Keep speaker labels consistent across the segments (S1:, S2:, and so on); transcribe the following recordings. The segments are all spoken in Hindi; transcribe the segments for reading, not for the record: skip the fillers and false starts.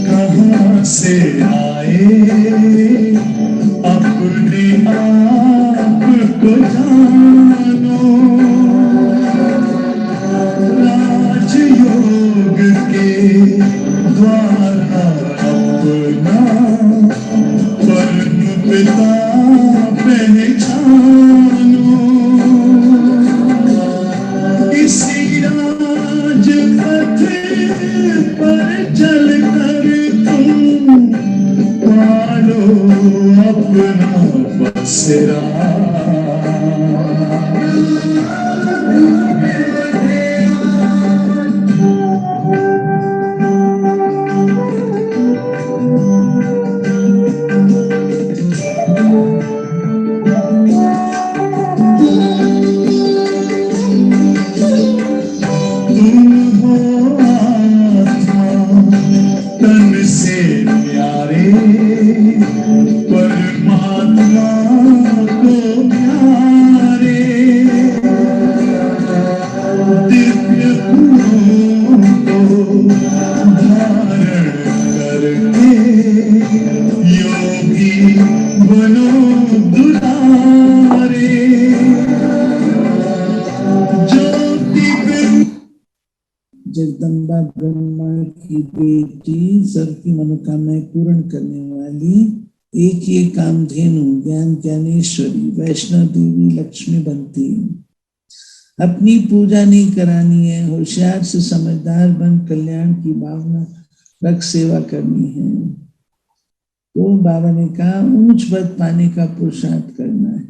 S1: कहाँ से आए अपने आप को जानो, राजयोग के द्वारा अपना परम पिता पहचानो, इसी राजपथ पर चल कर तुम पालो अपना बसेरा।
S2: जगदम्बा ब्रह्मा की बेटी, सबकी मनोकामनाएं पूर्ण करने वाली एक ये कामधेनु ज्ञान ज्ञानेश्वरी वैष्णव देवी लक्ष्मी बनती है। अपनी पूजा नहीं करानी है, होशियार से समझदार बन कल्याण की भावना रख सेवा करनी है। तो बाबा ने कहा ऊंच पद पाने का पुरुषार्थ करना है,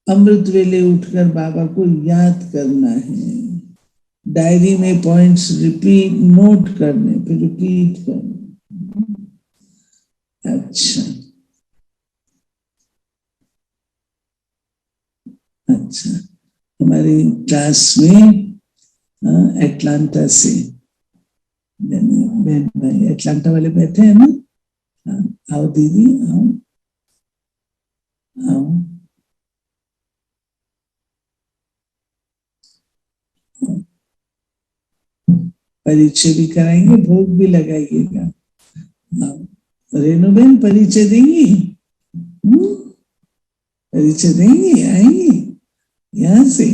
S2: अमृत वेले उठकर बाबा को याद करना है, डायरी में पॉइंट्स रिपीट नोट करने, फिर रिपीट करने। अच्छा अच्छा, हमारी क्लास में एटलांटा से बहन भाई एटलांटा वाले बैठे हैं ना, आओ दीदी आओ आओ। परिचय भी कराएंगे, भोग भी लगाइएगा। रेणु बहन परिचय देंगी, परिचय देंगी, आएंगी यहाँ से।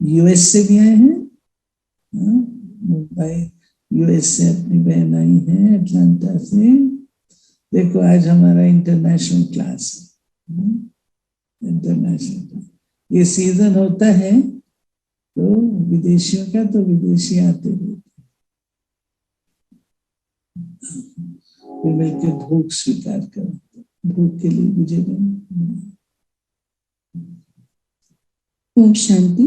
S2: यूएस से भी आए हैं, मुंबई यूएस से अपनी बहन आई है एटलांटा से। देखो आज हमारा इंटरनेशनल क्लास है, इंटरनेशनल क्लास। ये सीजन होता है तो विदेशियों का, तो विदेशी आते रहते, फिर मिलकर भोग स्वीकार करो। भोग के लिए विजय बन।
S3: ओम शांति।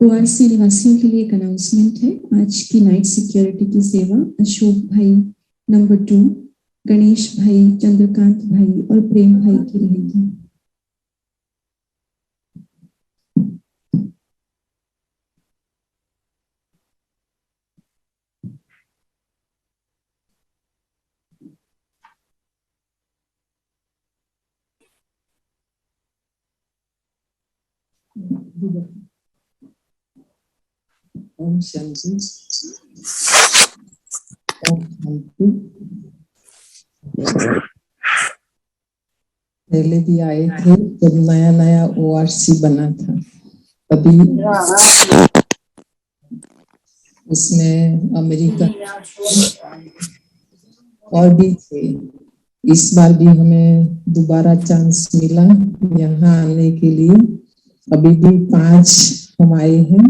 S3: ओआरसी निवासियों के लिए एक अनाउंसमेंट है। आज की नाइट सिक्योरिटी की सेवा अशोक भाई नंबर 2, गणेश भाई, चंद्रकांत भाई और प्रेम भाई की रहेगी।
S2: ओम शांति। ओम शांति। पहले भी आए थे जब नया नया ओआरसी बना था, अभी उसमें अमेरिका और भी थे। इस बार भी हमें दोबारा चांस मिला यहाँ आने के लिए। अभी भी 5 हम आए हैं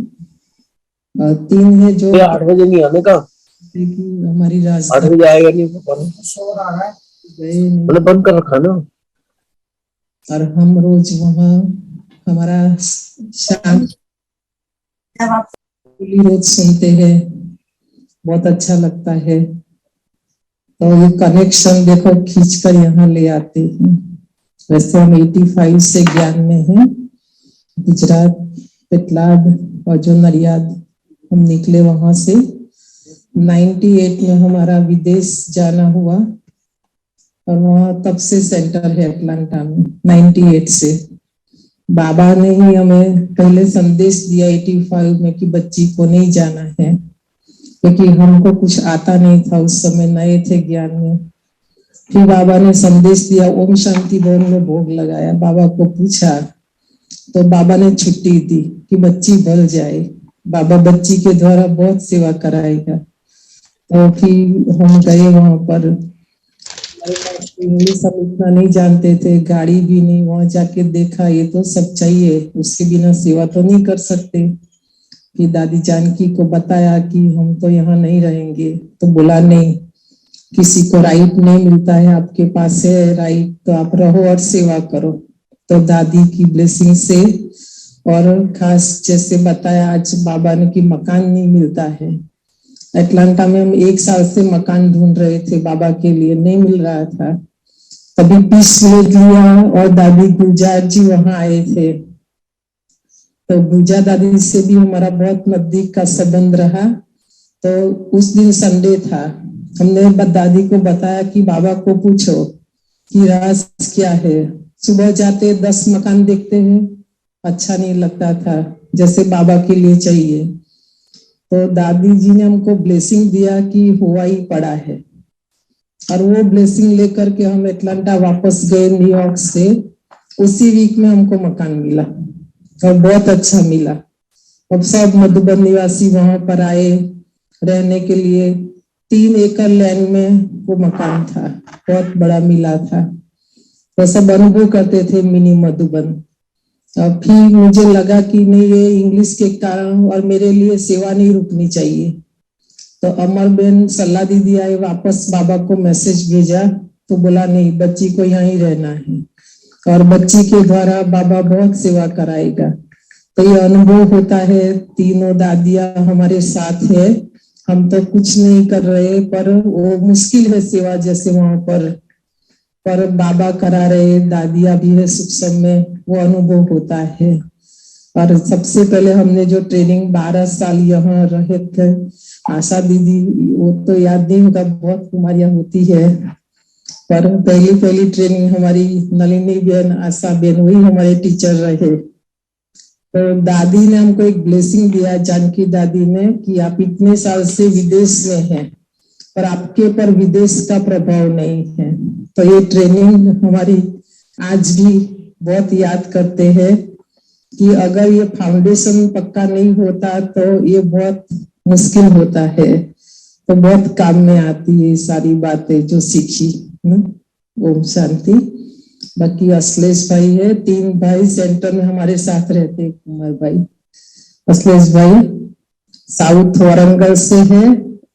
S2: और 3 है जो
S4: 8 बजे नहीं आने का,
S2: हमारी राजधानी
S4: 8 बजे आएगा नहीं, मतलब बंद कर रखा ना।
S2: और हम रोज वहाँ हमारा शाम रोज सुनते हैं, बहुत अच्छा लगता है। तो ये कनेक्शन देखो खींच कर यहाँ ले आते हैं। वैसे हम 85 से ज्ञान में हैं, गुजरात पेटलाद और जो नरियाद हम निकले वहां से। 98 में हमारा विदेश जाना हुआ
S5: और वहाँ तब से सेंटर है अटलांटा में 98 से। बाबा ने ही हमें पहले संदेश दिया 85 में कि बच्ची को नहीं जाना है, क्योंकि हमको कुछ आता नहीं था उस समय, नए थे ज्ञान में। फिर बाबा ने संदेश दिया, ओम शांति भवन में भोग लगाया, बाबा को पूछा तो बाबा ने छुट्टी दी कि बच्ची भर जाए, बाबा बच्ची के द्वारा बहुत सेवा कराएगा। तो फिर हम गए वहां पर, इंग्लिश हम इतना नहीं जानते थे, गाड़ी भी नहीं, वहां जाके देखा ये तो सब चाहिए, उसके बिना सेवा तो नहीं कर सकते। फिर दादी जानकी को बताया कि हम तो यहाँ नहीं रहेंगे, तो बोला नहीं, किसी को राइट नहीं मिलता है, आपके पास है राइट तो आप रहो और सेवा करो। तो दादी की ब्लेसिंग से, और खास जैसे बताया आज बाबा ने कि मकान नहीं मिलता है, अटलांटा में हम 1 साल से मकान ढूंढ रहे थे बाबा के लिए, नहीं मिल रहा था। तभी पीस ले लिया और दादी गुलजार जी वहां आए थे, तो गुलजार दादी से भी हमारा बहुत नजदीक का संबंध रहा। तो उस दिन संडे था, हमने दादी को बताया कि बाबा को पूछो कि राज क्या है। सुबह जाते 10 मकान देखते हैं, अच्छा नहीं लगता था, जैसे बाबा के लिए चाहिए। तो दादी जी ने हमको ब्लेसिंग दिया कि हुआ ही पड़ा है, और वो ब्लेसिंग लेकर के हम अटलांटा वापस गए न्यूयॉर्क से। उसी वीक में हमको मकान मिला और बहुत अच्छा मिला। अब सब मधुबन निवासी वहां पर आए रहने के लिए। 3 एकड़ लैंड में वो मकान था, बहुत बड़ा मिला था, तो सब अनुभव करते थे मिनी मधुबन। फिर मुझे लगा कि नहीं, ये इंग्लिश के कारण और मेरे लिए सेवा नहीं रुकनी चाहिए। तो अमर बेन सल्ला दीदी आए, वापस बाबा को मैसेज भेजा, तो बोला नहीं, बच्ची को यहाँ ही रहना है और बच्ची के द्वारा बाबा बहुत सेवा कराएगा। तो ये अनुभव होता है, तीनों दादियां हमारे साथ है, हम तो कुछ नहीं कर रहे, पर वो मुश्किल है सेवा जैसे वहां पर बाबा करा रहे, दादियां भी है सुख समय, वो अनुभव होता है। और सबसे पहले हमने जो ट्रेनिंग 12 साल यहाँ रहे थे, आशा दीदी, वो तो याद नहीं होगा, बहुत बीमारियां होती है, पर पहली ट्रेनिंग हमारी नलिनी बेन, आशा बेन, वही हमारे टीचर रहे। तो दादी ने हमको एक ब्लेसिंग दिया, जानकी दादी ने, कि आप इतने साल से विदेश में हैं और आपके पर विदेश का प्रभाव नहीं है। तो ये ट्रेनिंग हमारी आज भी बहुत याद करते हैं कि अगर ये फाउंडेशन पक्का नहीं होता तो ये बहुत मुश्किल होता है। तो बहुत काम में आती है सारी बातें जो सीखी। ओम शांति। बाकी अश्लेष भाई है, 3 भाई सेंटर में हमारे साथ रहते हैं। कुमार भाई, अश्लेष भाई साउथ वारंगल से है,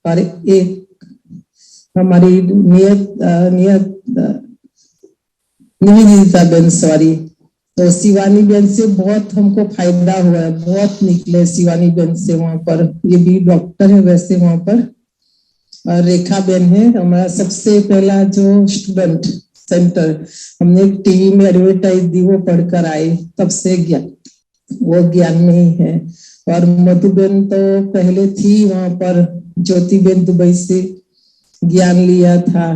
S5: और एक हमारी निवेदिता बेन, सॉरी, तो शिवानी बेन से बहुत हमको फायदा हुआ है, बहुत निकले शिवानी बेन से वहां पर, ये भी डॉक्टर है वैसे वहां पर। और रेखा बेन है हमारा सबसे पहला जो स्टूडेंट सेंटर, हमने टीवी में एडवर्टाइज दी, वो पढ़कर आए, तब से ज्ञान, वो ज्ञान में ही है। और मधुबेन तो पहले थी वहां पर, ज्योति बेन दुबई से ज्ञान लिया था।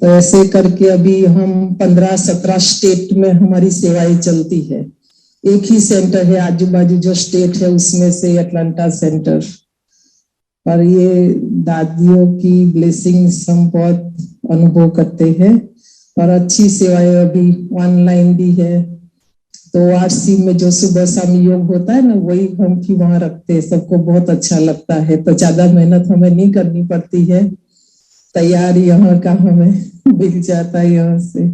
S5: तो ऐसे करके अभी हम 15-17 स्टेट में हमारी सेवाएं चलती है। एक ही सेंटर है, आजू बाजू जो स्टेट है उसमें से अटलांटा सेंटर। पर ये दादियों की ब्लेसिंग्स हम बहुत अनुभव करते हैं, और अच्छी सेवाएं अभी ऑनलाइन भी है। तो आरसी में जो सुबह शाम योग होता है ना, वही हम भी वहां रखते हैं, सबको बहुत अच्छा लगता है। तो ज्यादा मेहनत हमें नहीं करनी पड़ती है, तैयार यहाँ का हमें मिल जाता है यहाँ से।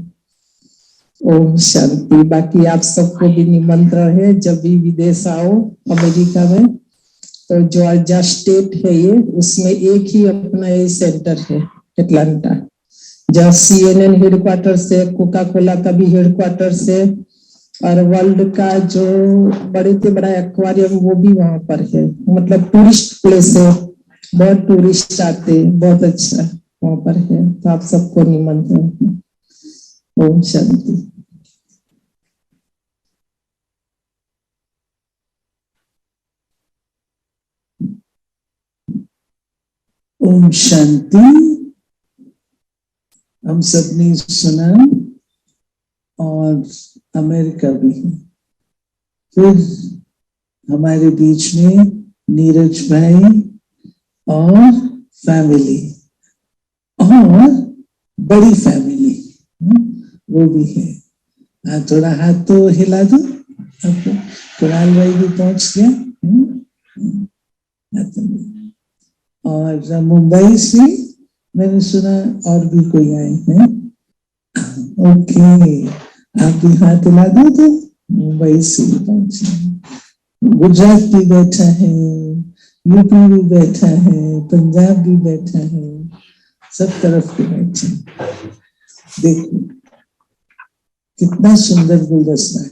S5: ओम शांति। बाकी आप सबको भी निमंत्रण है, जब भी विदेश आओ अमेरिका में, तो जॉर्जिया स्टेट है ये, उसमें एक ही अपना ये सेंटर है अटलांटा, जहाँ CNN हेडक्वार्टर से, कोका कोला का भी हेडक्वार्टर से, और वर्ल्ड का जो बड़े से बड़ा एक्वेरियम वो भी वहां पर है। मतलब टूरिस्ट प्लेस है, बहुत टूरिस्ट आते, बहुत अच्छा वहां पर है। तो आप सबको निमंत्रण है। ओम शांति।
S2: ओम शांति। हम सब ने सुना और अमेरिका भी है। फिर हमारे बीच में नीरज भाई और फैमिली और बड़ी फैमिली वो भी है। थोड़ा हाथ तो हिला दो आपको। कुणाल भाई भी पहुंच गया। और मुंबई से मैंने सुना और भी कोई आए हैं। ओके, आप भी हाथ हिला दो तो मुंबई से भी पहुंचे। गुजरात भी बैठा है, यूपी भी बैठा है, पंजाब भी बैठा है, सब तरफ के बैठे। देखो कितना सुंदर गुलदस्ता है।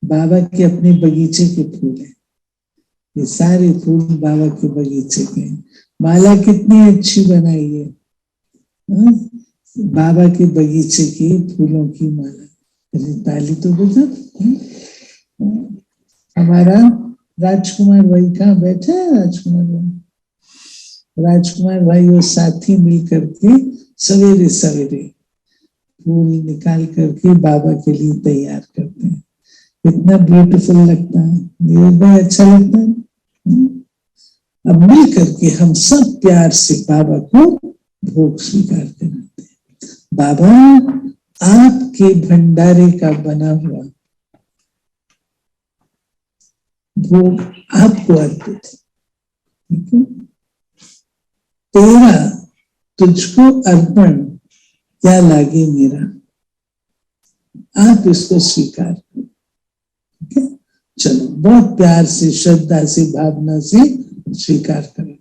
S2: बाबा के अपने बगीचे के फूल है। ये सारे फूल बाबा के बगीचे के। माला कितनी अच्छी बनाई है, बाबा के बगीचे की फूलों की माला। अरे ताली तो बजा। हमारा राजकुमार भाई कहाँ बैठा है? राजकुमार भाई, राजकुमार भाई और साथी मिल करके सवेरे सवेरे फूल निकाल करके बाबा के लिए तैयार करते हैं। इतना ब्यूटीफुल लगता है, नीरज भाई अच्छा लगता है। अब मिल करके हम सब प्यार से बाबा को भोग स्वीकार कराते हैं। बाबा आपके भंडारे का बना हुआ भोग आपको अर्पित है। ठीक है, तेरा तुझको अर्पण क्या लागे मेरा, आप इसको स्वीकार करो। ठीक है, चलो बहुत प्यार से, श्रद्धा से, भावना से स्वीकार करें।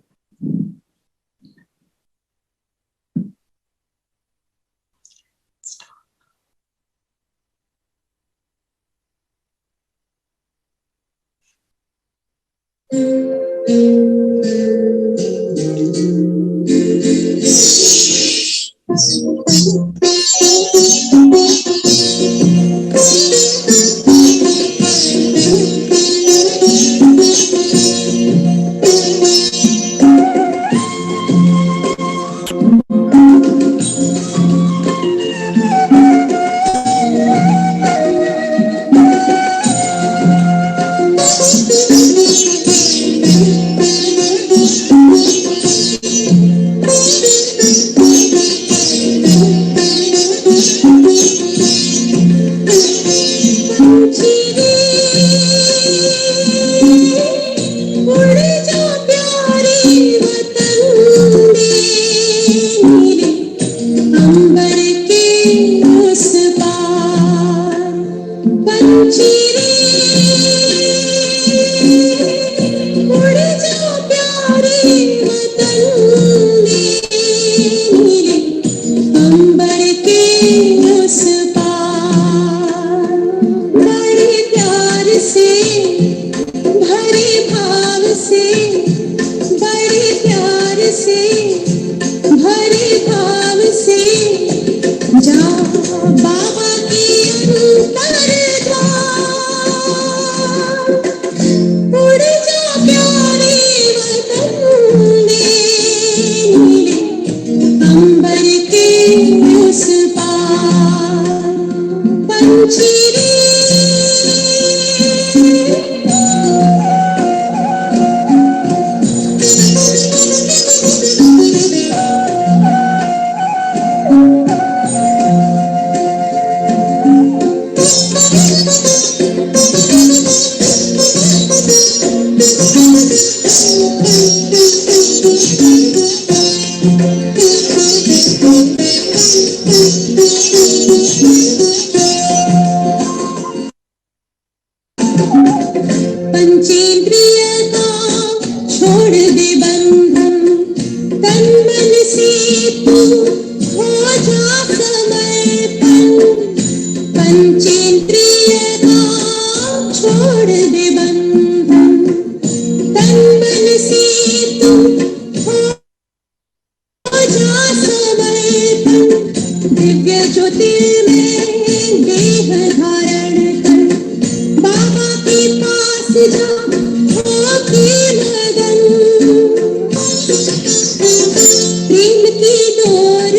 S6: प्रेम की डोर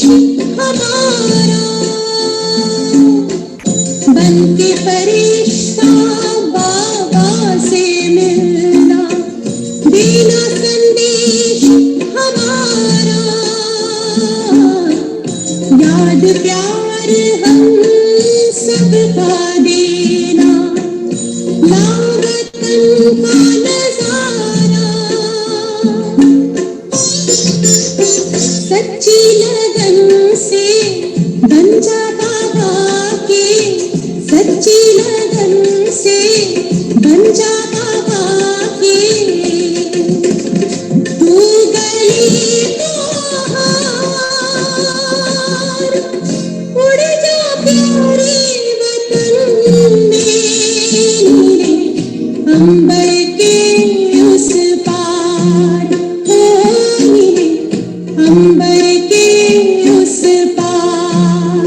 S3: हमारा बन के फरिश्ता बाबा से मिलना, देना संदेश हमारा, याद प्यार हम सबका देना, लावतन का नजारा, सच्ची लगन से बन जा बाबा के, सच्ची लगन से बन जा बाबा के, तू गली तो हार, उड़ जा प्यारे वतन में, अंबर के उस पार, अंबर के उस पार,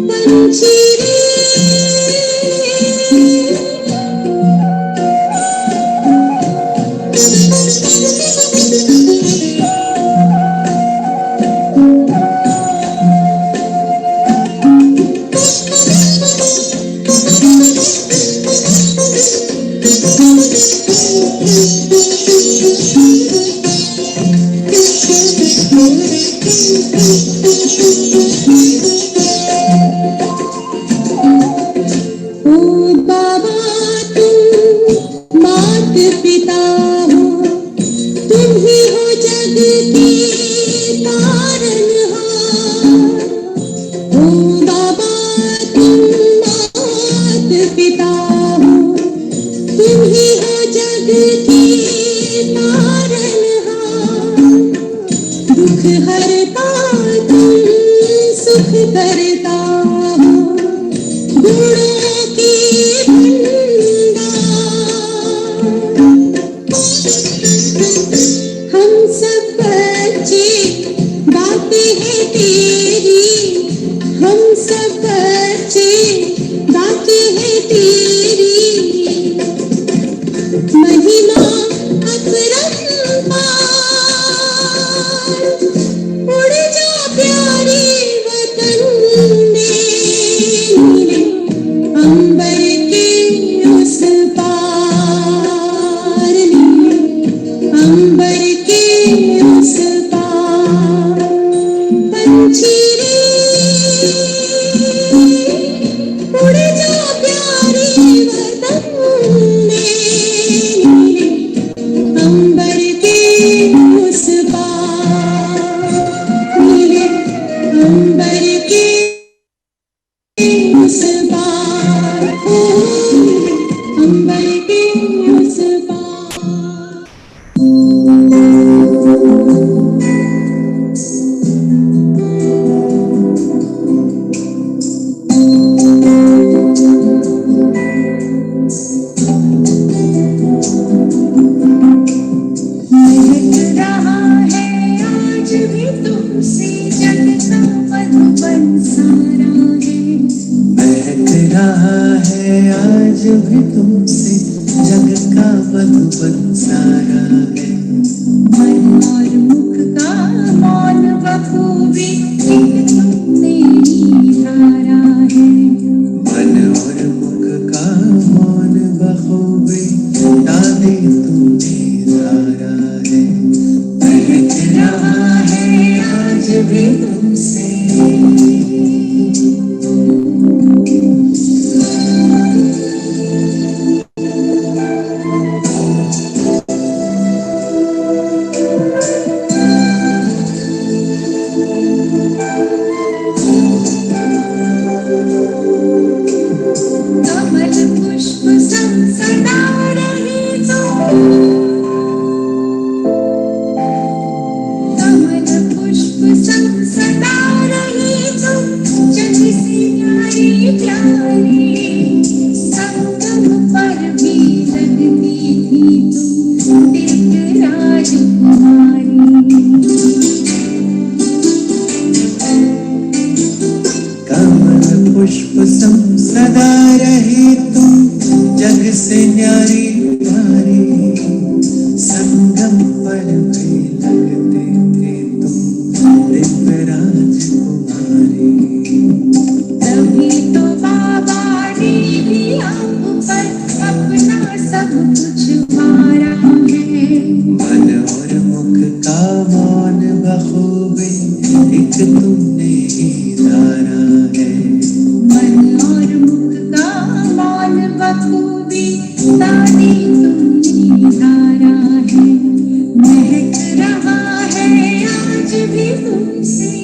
S3: पंछी
S1: संगम पर भी लगते थे तुम, दिव्यराज एक तुमने ही धारा है।
S6: मन और मुख का मौन बखूबी दादी तुमने धारा है। महक रहा है आज भी तुमसे।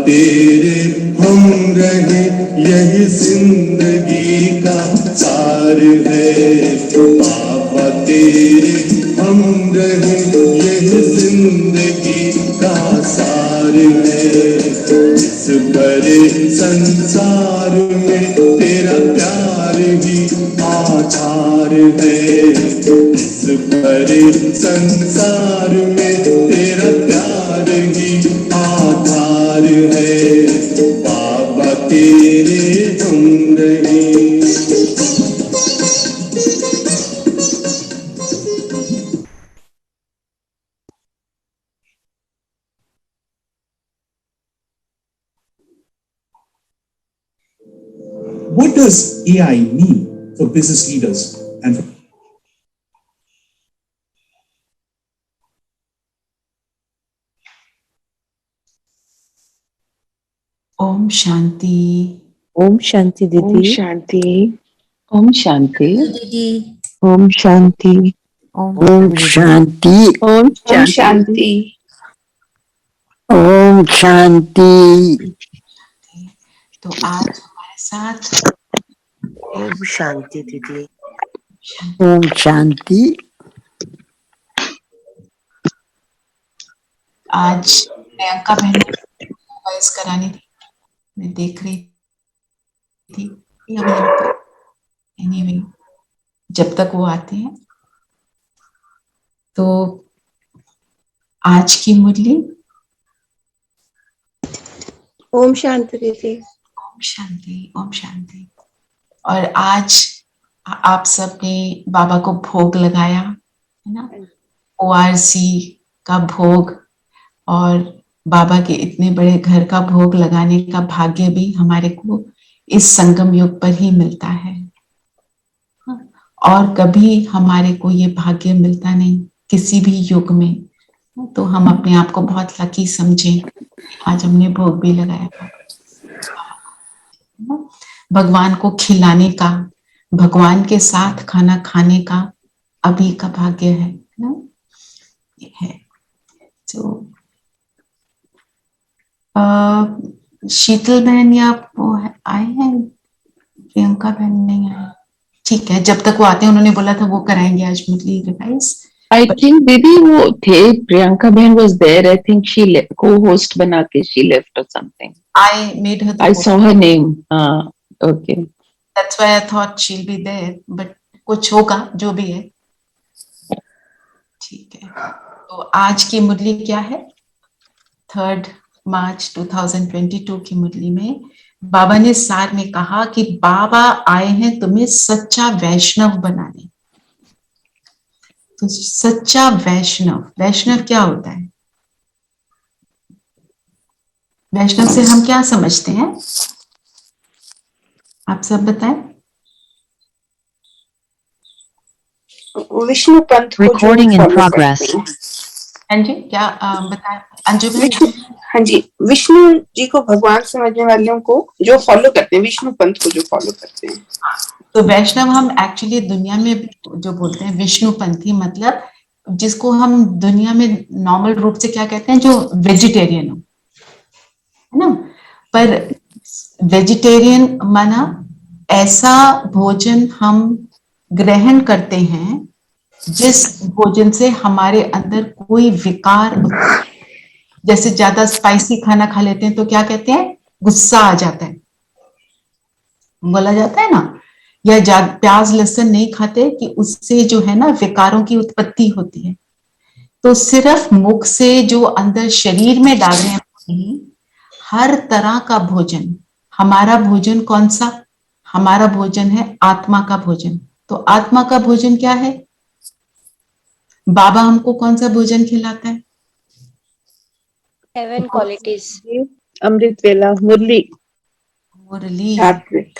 S1: तेरे हम रहे यही जिंदगी का सार है। बाबा तेरे हम रहे यही जिंदगी का सार है। इस बड़े संसार में तेरा प्यार ही आधार है। इस बड़े संसार में तेरा प्यार ही आधार है। बाबा तेरे हम रहे।
S7: What does AI mean for business leaders and
S8: Om Shanti.
S9: ओम शांति दीदी।
S10: ओम शांति। ओम शांति।
S9: ओम शांति। ओम शांति।
S10: ओम शांति।
S9: ओम शांति।
S8: तो आज हमारे साथ
S9: ओम शांति दीदी। ओम शांति।
S8: आज प्रियंका बहन वॉइस करानी थी, मैं देख रही थी। एनीवे, जब तक वो आते हैं तो आज की मुरली।
S10: ओम शांति दीदी।
S8: ओम शांति। ओम शांति। और आज आप सब ने बाबा को भोग लगाया है ना, ORC का भोग, और बाबा के इतने बड़े घर का भोग लगाने का भाग्य भी हमारे को इस संगम युग पर ही मिलता है। और कभी हमारे को ये भाग्य मिलता नहीं किसी भी युग में। तो हम अपने आप को बहुत लकी समझें, आज हमने भोग भी लगाया। भगवान को खिलाने का, भगवान के साथ खाना खाने का अभी का भाग्य है ना, ये है। तो शीतल बहन या वो आए हैं, प्रियंका बहन नहीं आए, ठीक है। जब तक वो आते हैं, उन्होंने बोला था वो कराएंगे आज मुरली रिवाइज।
S10: आई थिंक दीदी वो थे, प्रियंका बहन was there. I think she co-host बना के शी लेफ्ट और something.
S8: I made her the
S10: I
S8: host.
S10: saw her name. Okay.
S8: That's why I thought she'll be there, but कुछ होगा जो भी है, ठीक है। तो आज की मुरली क्या है? 3 मार्च 2022 की मुरली में बाबा ने सार में कहा कि बाबा आए हैं तुम्हें सच्चा वैष्णव बनाने। तो सच्चा वैष्णव, वैष्णव क्या होता है? वैष्णव से हम क्या समझते हैं, आप सब बताएं।
S10: विष्णु पंथ को
S9: Recording in progress.
S8: हाँ जी, क्या बताएं अंजू बहन?
S10: हाँ जी, विष्णु जी को भगवान समझने वालों को जो फॉलो करते हैं, विष्णु पंथ को जो फॉलो करते हैं।
S8: तो वैष्णव हम एक्चुअली दुनिया में जो बोलते हैं विष्णु पंथी, मतलब जिसको हम दुनिया में नॉर्मल रूप से क्या कहते हैं, जो वेजिटेरियन हो, है ना। पर वेजिटेरियन माना ऐसा भोजन हम ग्रहण करते हैं जिस भोजन से हमारे अंदर कोई विकार, जैसे ज्यादा स्पाइसी खाना खा लेते हैं तो क्या कहते हैं, गुस्सा आ जाता है, बोला जाता है ना। या प्याज लहसुन नहीं खाते कि उससे जो है ना विकारों की उत्पत्ति होती है। तो सिर्फ मुख से जो अंदर शरीर में डालने वाली हर तरह का भोजन, हमारा भोजन कौन सा? हमारा भोजन है आत्मा का भोजन। तो आत्मा का भोजन क्या है? बाबा हमको कौन सा भोजन खिलाता है?
S10: हेवन क्वालिटीज, अमृत वेला, मुरली,
S8: मुरली।
S10: सात्विक।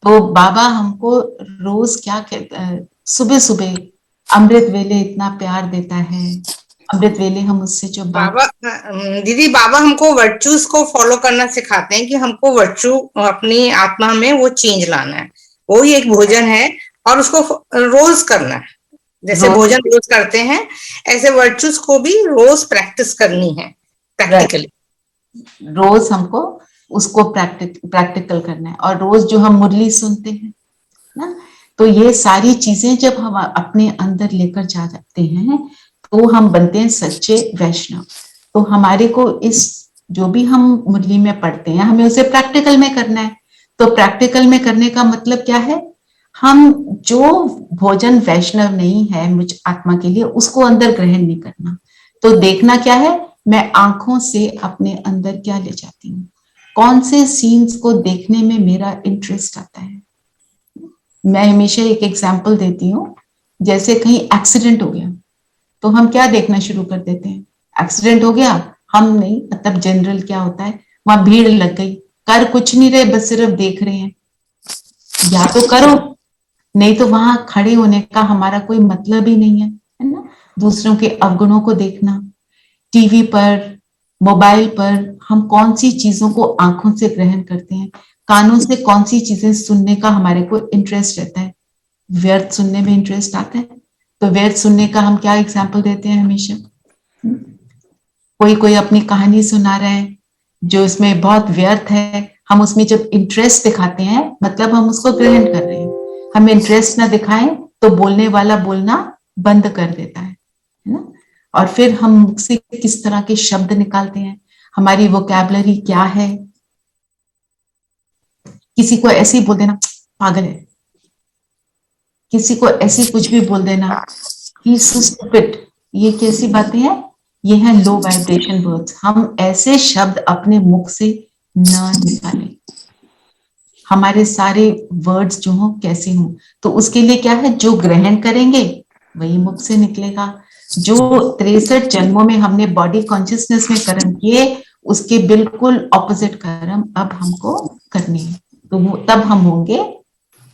S8: तो बाबा हमको रोज क्या कहता है, सुबह सुबह अमृत वेले इतना प्यार देता है। अमृत वेले हम उससे जो
S11: बाबा दीदी, बाबा हमको वर्चूज को फॉलो करना सिखाते हैं कि हमको वर्चू अपनी आत्मा में वो चेंज लाना है। वो ही एक भोजन है और उसको रोज करना है। जैसे भोजन रोज करते हैं, ऐसे वर्चूज को भी रोज प्रैक्टिस करनी है प्रैक्टिकली।
S8: रोज हमको उसको प्रैक्टिकल करना है। और रोज जो हम मुरली सुनते हैं ना, तो ये सारी चीजें जब हम अपने अंदर लेकर जा जाते हैं तो हम बनते हैं सच्चे वैष्णव। तो हमारे को इस जो भी हम मुरली में पढ़ते हैं हमें उसे प्रैक्टिकल में करना है। तो प्रैक्टिकल में करने का मतलब क्या है, हम जो भोजन वैष्णव नहीं है मुझ आत्मा के लिए उसको अंदर ग्रहण नहीं करना। तो देखना क्या है, मैं आंखों से अपने अंदर क्या ले जाती हूँ, कौन से सीन्स को देखने में मेरा इंटरेस्ट आता है। मैं हमेशा एक एग्जांपल देती हूँ, जैसे कहीं एक्सीडेंट हो गया तो हम क्या देखना शुरू कर देते हैं, एक्सीडेंट हो गया, हम नहीं मतलब जनरल क्या होता है, वहां भीड़ लग गई, कर कुछ नहीं रहे बस सिर्फ देख रहे हैं। या तो करो, नहीं तो वहां खड़े होने का हमारा कोई मतलब ही नहीं है ना। दूसरों के अवगुणों को देखना, टीवी पर मोबाइल पर हम कौन सी चीजों को आंखों से ग्रहण करते हैं, कानों से कौन सी चीजें सुनने का हमारे को इंटरेस्ट रहता है, व्यर्थ सुनने में इंटरेस्ट आता है। तो व्यर्थ सुनने का हम क्या एग्जाम्पल देते हैं हमेशा, कोई कोई अपनी कहानी सुना रहा है जो इसमें बहुत व्यर्थ है, हम उसमें जब इंटरेस्ट दिखाते हैं मतलब हम उसको ग्रहण कर रहे हैं। हम इंटरेस्ट ना दिखाएं तो बोलने वाला बोलना बंद कर देता है ना। और फिर हम मुख से किस तरह के शब्द निकालते हैं, हमारी वोकैबुलरी क्या है। किसी को ऐसे ही बोल देना पागल है, किसी को ऐसे कुछ भी बोल देना ही सो स्टूपिड, ये कैसी बातें हैं, ये हैं लो वाइब्रेशन वर्ड्स। हम ऐसे शब्द अपने मुख से ना निकालें, हमारे सारे वर्ड्स जो हों कैसे हों। तो उसके लिए क्या है, जो ग्रहण करेंगे वही मुख से निकलेगा। जो 63 जन्मों में हमने बॉडी कॉन्शियसनेस में कर्म किए उसके बिल्कुल ऑपोजिट कर्म अब हमको करने हैं, तो वो तब हम होंगे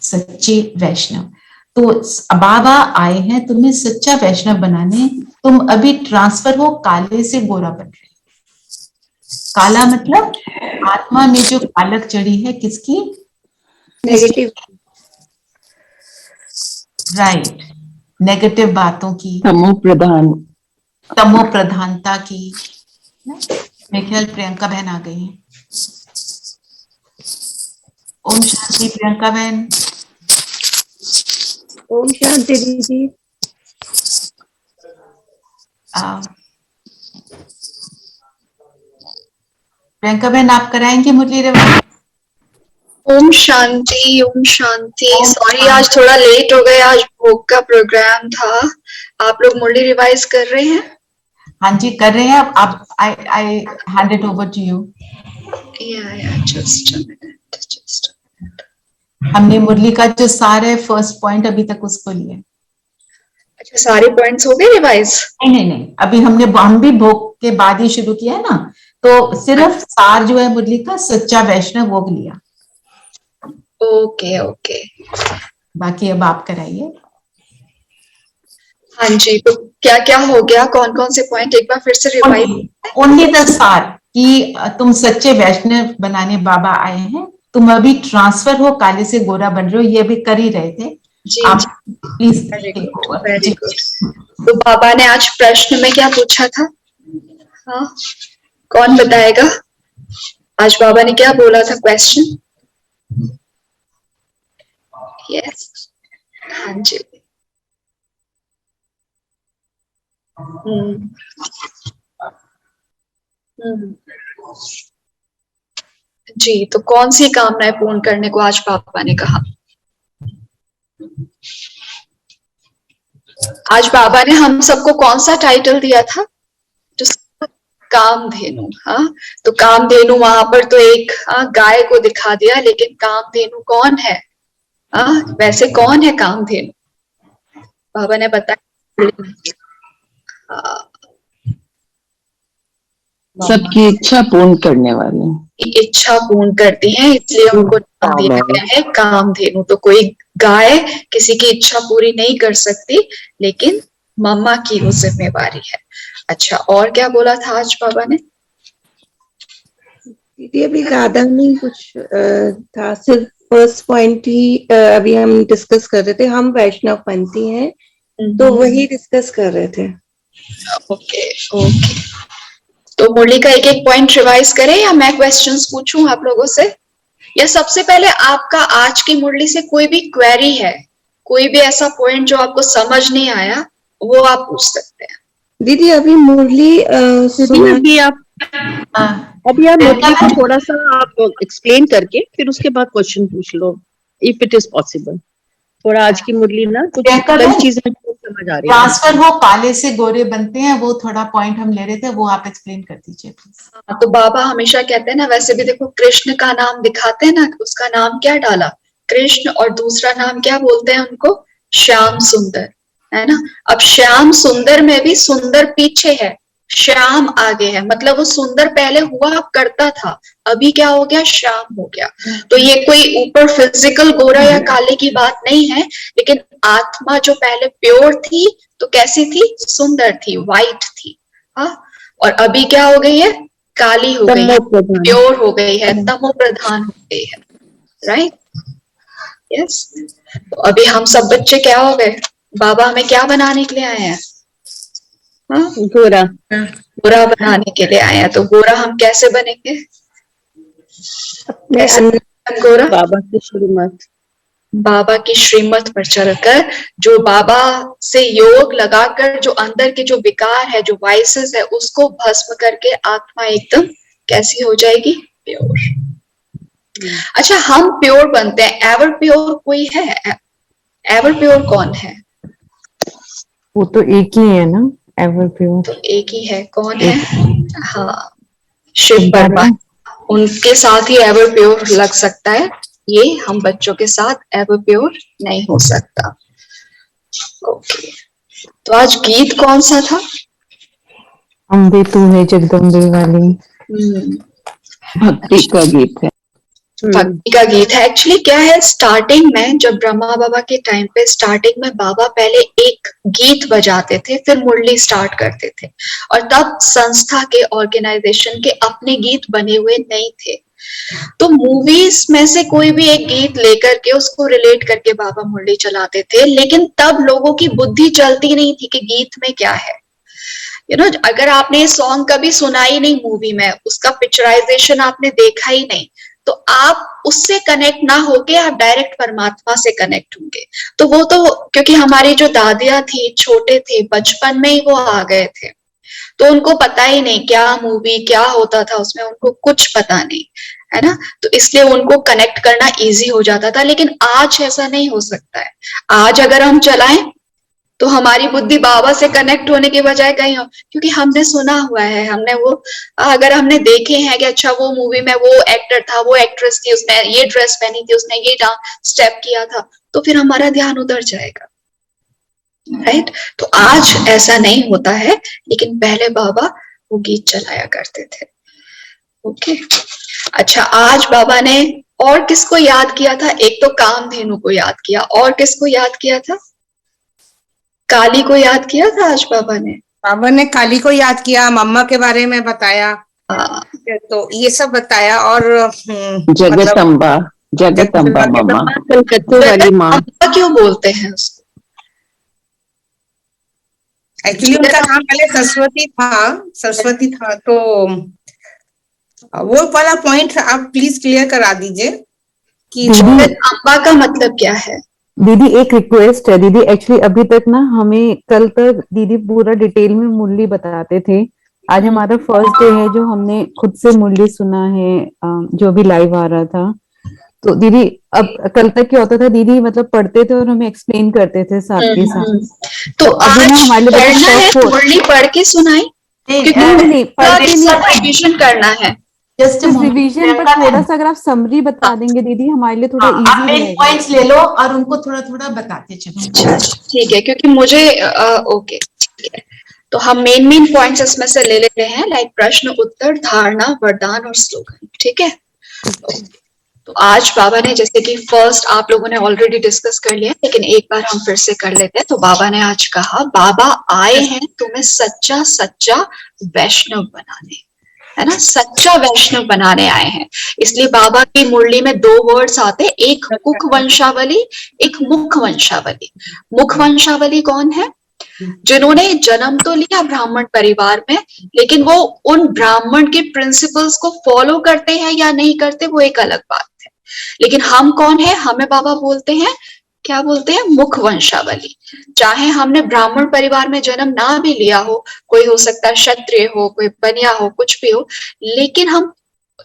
S8: सच्चे वैष्णव। तो बाबा आए हैं तुम्हें सच्चा वैष्णव बनाने, तुम अभी ट्रांसफर हो काले से गोरा बन रहे। काला मतलब आत्मा में जो कालक चढ़ी है किसकी,
S12: नेगेटिव,
S8: राइट, नेगेटिव बातों की,
S10: तमो
S8: प्रधानता की। मेरे ख्याल प्रियंका बहन आ गई है। ओम शांति प्रियंका बहन।
S12: ओम शांति दीदी।
S8: प्रियंका बहन आप कराएंगे मुरली रिवाज।
S13: ओम शांति, ओम शांति। सॉरी आज थोड़ा लेट हो गए, आज भोग का प्रोग्राम था। आप लोग मुरली रिवाइज कर रहे हैं?
S8: हाँ जी कर रहे हैं। अब I hand it over to you.
S13: Just
S8: हमने मुरली का जो सारे फर्स्ट पॉइंट अभी तक उसको लिए।
S13: अच्छा सारे पॉइंट्स हो गए रिवाइज?
S8: नहीं, अभी हम भी भोग के बाद ही शुरू किया है ना, तो सिर्फ सार जो है मुरली का सच्चा वैष्णव वो लिया।
S13: ओके ओके,
S8: बाकी अब आप कराइए।
S13: हाँ जी, तो क्या क्या हो गया, कौन कौन से पॉइंट एक बार फिर से रिवाइज।
S8: ओनली द सार कि तुम सच्चे वैष्णव बनाने बाबा आए हैं, तुम अभी ट्रांसफर हो काले से गोरा बन रहे हो, ये अभी कर ही रहे थे
S13: जी।
S8: Please
S13: very good. तो बाबा ने आज प्रश्न में क्या पूछा था? हाँ कौन बताएगा, आज बाबा ने क्या बोला था क्वेश्चन? यस हाँ जी। जी, तो कौन सी कामनाएं पूर्ण करने को आज बाबा ने कहा? आज बाबा ने हम सबको कौन सा टाइटल दिया था? जो कामधेनु। हाँ, तो कामधेनु वहां पर तो एक गाय को दिखा दिया, लेकिन कामधेनु कौन है? वैसे कौन है कामधेनु? बाबा ने बताया
S10: सबकी इच्छा पूर्ण करने वाले,
S13: इच्छा पूर्ण करती हैं, इसलिए उनको नाम दिया गया है कामधेनु। तो कोई गाय किसी की इच्छा पूरी नहीं कर सकती, लेकिन मम्मा की वो जिम्मेवारी है। अच्छा, और क्या बोला था आज बाबा ने?
S12: दीदी अभी ज्यादा नहीं कुछ था, सिर्फ फर्स्ट पॉइंट ही अभी हम डिस्कस कर रहे थे, हम वैष्णव पंथी हैं, तो वही डिस्कस कर रहे थे।
S13: ओके ओके, तो मुरली का एक एक पॉइंट रिवाइज करें या मैं क्वेश्चंस पूछूं आप लोगों से, या सबसे पहले आपका आज की मुरली से कोई भी क्वेरी है, कोई भी ऐसा पॉइंट जो आपको समझ नहीं आया, वो आप पूछ सकते हैं।
S12: दीदी अभी मुरली
S14: अभी आप मुरली को थोड़ा सा आप एक्सप्लेन करके फिर उसके बाद क्वेश्चन पूछ लो, इफ इट इज पॉसिबल। थोड़ा आज की मुरली ना कुछ कई चीजें समझ आ रही है।
S8: ट्रांसफर हो काले से गोरे बनते हैं, वो थोड़ा पॉइंट हम ले रहे थे, वो आप एक्सप्लेन कर दीजिए प्लीज।
S13: तो बाबा हमेशा कहते हैं ना, वैसे भी देखो कृष्ण का नाम दिखाते हैं ना, उसका नाम क्या डाला, कृष्ण, और दूसरा नाम क्या बोलते हैं उनको, श्याम सुंदर, है ना। अब श्याम सुंदर में भी सुंदर पीछे है, श्याम आगे है, मतलब वो सुंदर पहले हुआ करता था, अभी क्या हो गया, श्याम हो गया। तो ये कोई ऊपर फिजिकल गोरा या काले की बात नहीं है, लेकिन आत्मा जो पहले प्योर थी तो कैसी थी, सुंदर थी, वाइट थी, हाँ। और अभी क्या हो गई है, काली हो गई है, प्योर हो गई है, तमो प्रधान हो गई है, राइट, यस। तो अभी हम सब बच्चे क्या हो गए, बाबा हमें क्या बनाने के लिए आए हैं,
S14: गोरा,
S13: गोरा बनाने के लिए आए हैं। तो गोरा हम कैसे बनेंगे, कैसे गोरा,
S14: बाबा की श्रीमत,
S13: बाबा की श्रीमत पर चलकर, जो बाबा से योग लगाकर जो अंदर के जो विकार है, जो वाइसेस है, उसको भस्म करके आत्मा एकदम कैसी हो जाएगी, प्योर। अच्छा, हम प्योर बनते हैं, एवर प्योर कोई है, एवर प्योर कौन है,
S15: वो तो एक ही है ना, एवर प्योर
S13: तो एक ही है, कौन है, हाँ, शिव वर्मा, उनके साथ ही एवर प्योर लग सकता है, ये हम बच्चों के साथ एवर प्योर नहीं हो सकता। ओके, तो आज गीत कौन सा था,
S15: अम्बे तू है जगदम्बे वाली,
S10: भक्ति का गीत है,
S13: भक्ति का गीत है। एक्चुअली क्या है, स्टार्टिंग में जब ब्रह्मा बाबा के टाइम पे, स्टार्टिंग में बाबा पहले एक गीत बजाते थे, फिर मुरली स्टार्ट करते थे, और तब संस्था के, ऑर्गेनाइजेशन के अपने गीत बने हुए नहीं थे। तो मूवीज में से कोई भी एक गीत लेकर के उसको रिलेट करके बाबा मुरली चलाते थे, लेकिन तब लोगों की बुद्धि चलती नहीं थी कि गीत में क्या है। अगर आपने ये सॉन्ग कभी सुना ही नहीं मूवी में, उसका पिक्चराइजेशन आपने देखा ही नहीं, तो आप उससे कनेक्ट ना होके आप डायरेक्ट परमात्मा से कनेक्ट होंगे। तो वो तो क्योंकि हमारी जो दादियां थी, छोटे थे, बचपन में ही वो आ गए थे, तो उनको पता ही नहीं क्या मूवी क्या होता था उसमें, उनको कुछ पता नहीं, है ना। तो इसलिए उनको कनेक्ट करना इजी हो जाता था, लेकिन आज ऐसा नहीं हो सकता है। आज अगर हम चलाएं तो हमारी बुद्धि बाबा से कनेक्ट होने के बजाय कहीं हो, क्योंकि हमने सुना हुआ है, हमने वो, अगर हमने देखे हैं कि अच्छा वो मूवी में वो एक्टर था, वो एक्ट्रेस थी, उसने ये ड्रेस पहनी थी, उसने ये स्टेप किया था, तो फिर हमारा ध्यान उधर जाएगा, राइट। तो आज ऐसा नहीं होता है, लेकिन पहले बाबा वो गीत चलाया करते थे। ओके, अच्छा, आज बाबा ने और किसको याद किया था, एक तो कामधेनु को याद किया, और किसको याद किया था, काली को याद किया था आज बाबा ने
S11: काली को याद किया, मम्मा के बारे में बताया, तो ये सब बताया, और
S10: जगदम्बा, जगदम्बा मम्मा,
S14: कलकत्ते वाली माँ
S13: क्यों बोलते हैं उसको,
S11: एक्चुअली उनका नाम पहले सरस्वती था, तो वो वाला पॉइंट आप प्लीज क्लियर करा दीजिए कि
S13: जगदम्बा का मतलब क्या है।
S15: दीदी एक रिक्वेस्ट है दीदी, एक्चुअली अभी तक ना हमें, कल तक दीदी पूरा डिटेल में मुरली बताते थे, आज हमारा फर्स्ट डे है जो हमने खुद से मुरली सुना है, जो भी लाइव आ रहा था। तो दीदी अब कल तक क्या होता था, दीदी मतलब पढ़ते थे और हमें एक्सप्लेन करते थे साथ के साथ,
S13: तो
S15: अभी ना हमारे
S13: मुरली पढ़ के सुनाई, रिवीजन करना है,
S15: जस्ट रिवीजन, पर थोड़ा सा अगर आप समरी बता देंगे दीदी, हमारे लिए थोड़ा इजी रहेगा।
S8: पॉइंट्स ले लो और उनको थोड़ा थोड़ा बताते चलो।
S13: ठीक है, क्योंकि मुझे ओके, ठीक है, तो हम मेन पॉइंट्स इसमें से ले लेते हैं, लाइक प्रश्न उत्तर, धारणा, वरदान और स्लोगन, ठीक है। तो आज बाबा ने, जैसे कि फर्स्ट आप लोगों ने ऑलरेडी डिस्कस कर लिया, लेकिन एक बार हम फिर से कर लेते हैं। तो बाबा ने आज कहा, बाबा आए हैं तुम्हें सच्चा सच्चा वैष्णव बनाने, है ना, सच्चा वैष्णव बनाने आए हैं। इसलिए बाबा की मुरली में दो वर्ड्स आते, एक कुक वंशावली, एक मुख वंशावली। मुख वंशावली कौन है, जिन्होंने जन्म तो लिया ब्राह्मण परिवार में, लेकिन वो उन ब्राह्मण के प्रिंसिपल्स को फॉलो करते हैं या नहीं करते वो एक अलग बात है। लेकिन हम कौन है? हमें बाबा बोलते हैं, क्या बोलते हैं? मुख वंशावली। चाहे हमने ब्राह्मण परिवार में जन्म ना भी लिया हो, कोई हो सकता है क्षत्रिय हो, कोई बनिया हो, कुछ भी हो, लेकिन हम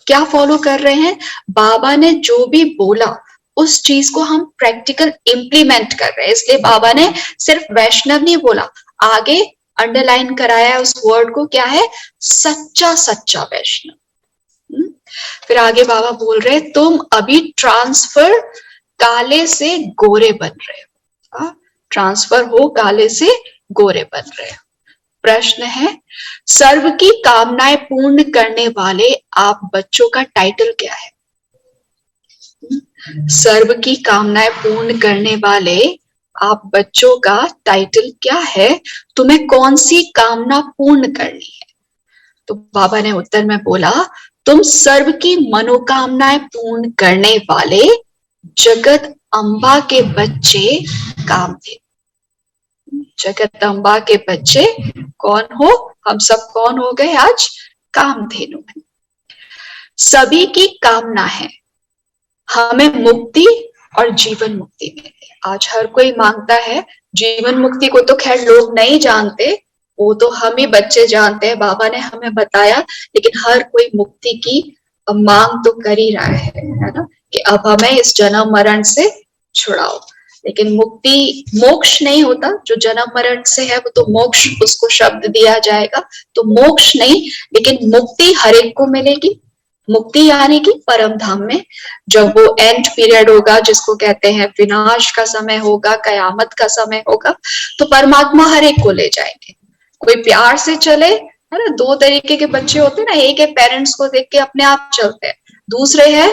S13: क्या फॉलो कर रहे हैं? बाबा ने जो भी बोला उस चीज को हम प्रैक्टिकल इम्प्लीमेंट कर रहे हैं। इसलिए बाबा ने सिर्फ वैष्णव नहीं बोला, आगे अंडरलाइन कराया उस वर्ड को, क्या है? सच्चा सच्चा वैष्णव। फिर आगे बाबा बोल रहे हैं, तुम अभी ट्रांसफर काले से गोरे बन रहे हो। ट्रांसफर हो काले से गोरे बन रहे हो। प्रश्न है, सर्व की कामनाएं पूर्ण करने वाले आप बच्चों का टाइटल क्या है? सर्व की कामनाएं पूर्ण करने वाले आप बच्चों का टाइटल क्या है? तुम्हें कौन सी कामना पूर्ण करनी है? तो बाबा ने उत्तर में बोला, तुम सर्व की मनोकामनाएं पूर्ण करने वाले जगत अम्बा के बच्चे कामधेनु। जगत अम्बा के बच्चे कौन हो? हम सब कौन हो गए आज? कामधेनु। सभी की कामना है हमें मुक्ति और जीवन मुक्ति मिले। आज हर कोई मांगता है। जीवन मुक्ति को तो खैर लोग नहीं जानते, वो तो हम ही बच्चे जानते हैं, बाबा ने हमें बताया, लेकिन हर कोई मुक्ति की मांग तो कर ही रहा है ना, कि अब हमें इस जन्म मरण से छुड़ाओ। लेकिन मुक्ति मोक्ष नहीं होता, जो जन्म मरण से है वो तो मोक्ष उसको शब्द दिया जाएगा, तो मोक्ष नहीं, लेकिन मुक्ति हर एक को मिलेगी। मुक्ति यानी कि परम धाम में जब वो एंड पीरियड होगा, जिसको कहते हैं विनाश का समय होगा, कयामत का समय होगा, तो परमात्मा हर एक को ले जाएंगे। कोई प्यार से चले, है ना, दो तरीके के बच्चे होते हैं ना, एक है पेरेंट्स को देख के अपने आप चलते हैं, दूसरे है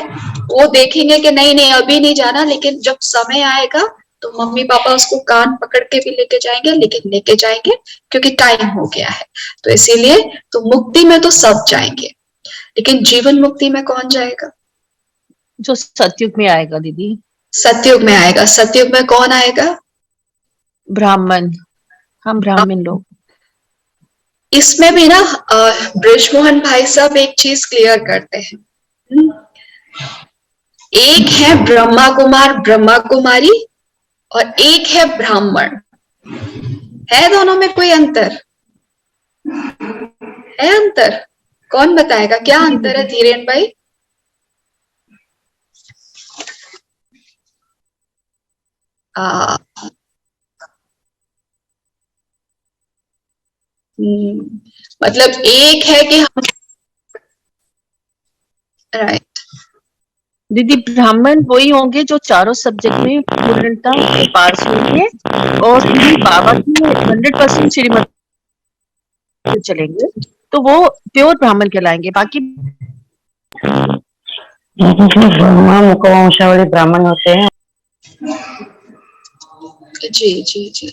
S13: वो देखेंगे कि नहीं नहीं अभी नहीं जाना, लेकिन जब समय आएगा तो मम्मी पापा उसको कान पकड़ के भी लेके जाएंगे, लेकिन लेके जाएंगे क्योंकि टाइम हो गया है। तो इसीलिए तो मुक्ति में तो सब जाएंगे, लेकिन जीवन मुक्ति में कौन जाएगा?
S14: जो सतयुग में आएगा दीदी।
S13: सतयुग में आएगा। सतयुग में कौन आएगा?
S14: ब्राह्मण, हम ब्राह्मण लोग।
S13: इसमें भी ना ब्रिजमोहन भाई साहब एक चीज क्लियर करते हैं। एक है ब्रह्मा कुमार ब्रह्मा कुमारी और एक है ब्राह्मण। है दोनों में कोई अंतर? है अंतर? कौन बताएगा क्या अंतर है? धीरेन भाई। मतलब एक है कि हम राइट
S14: दीदी, ब्राह्मण वही होंगे जो चारों सब्जेक्ट में पूर्णता के पास होंगे और दीदी बाबा की 100% श्रीमत चलेंगे, तो वो प्योर ब्राह्मण कहलाएंगे। बाकी
S16: ब्रह्मा मुखवंशावली ब्राह्मण होते हैं।
S13: जी जी जी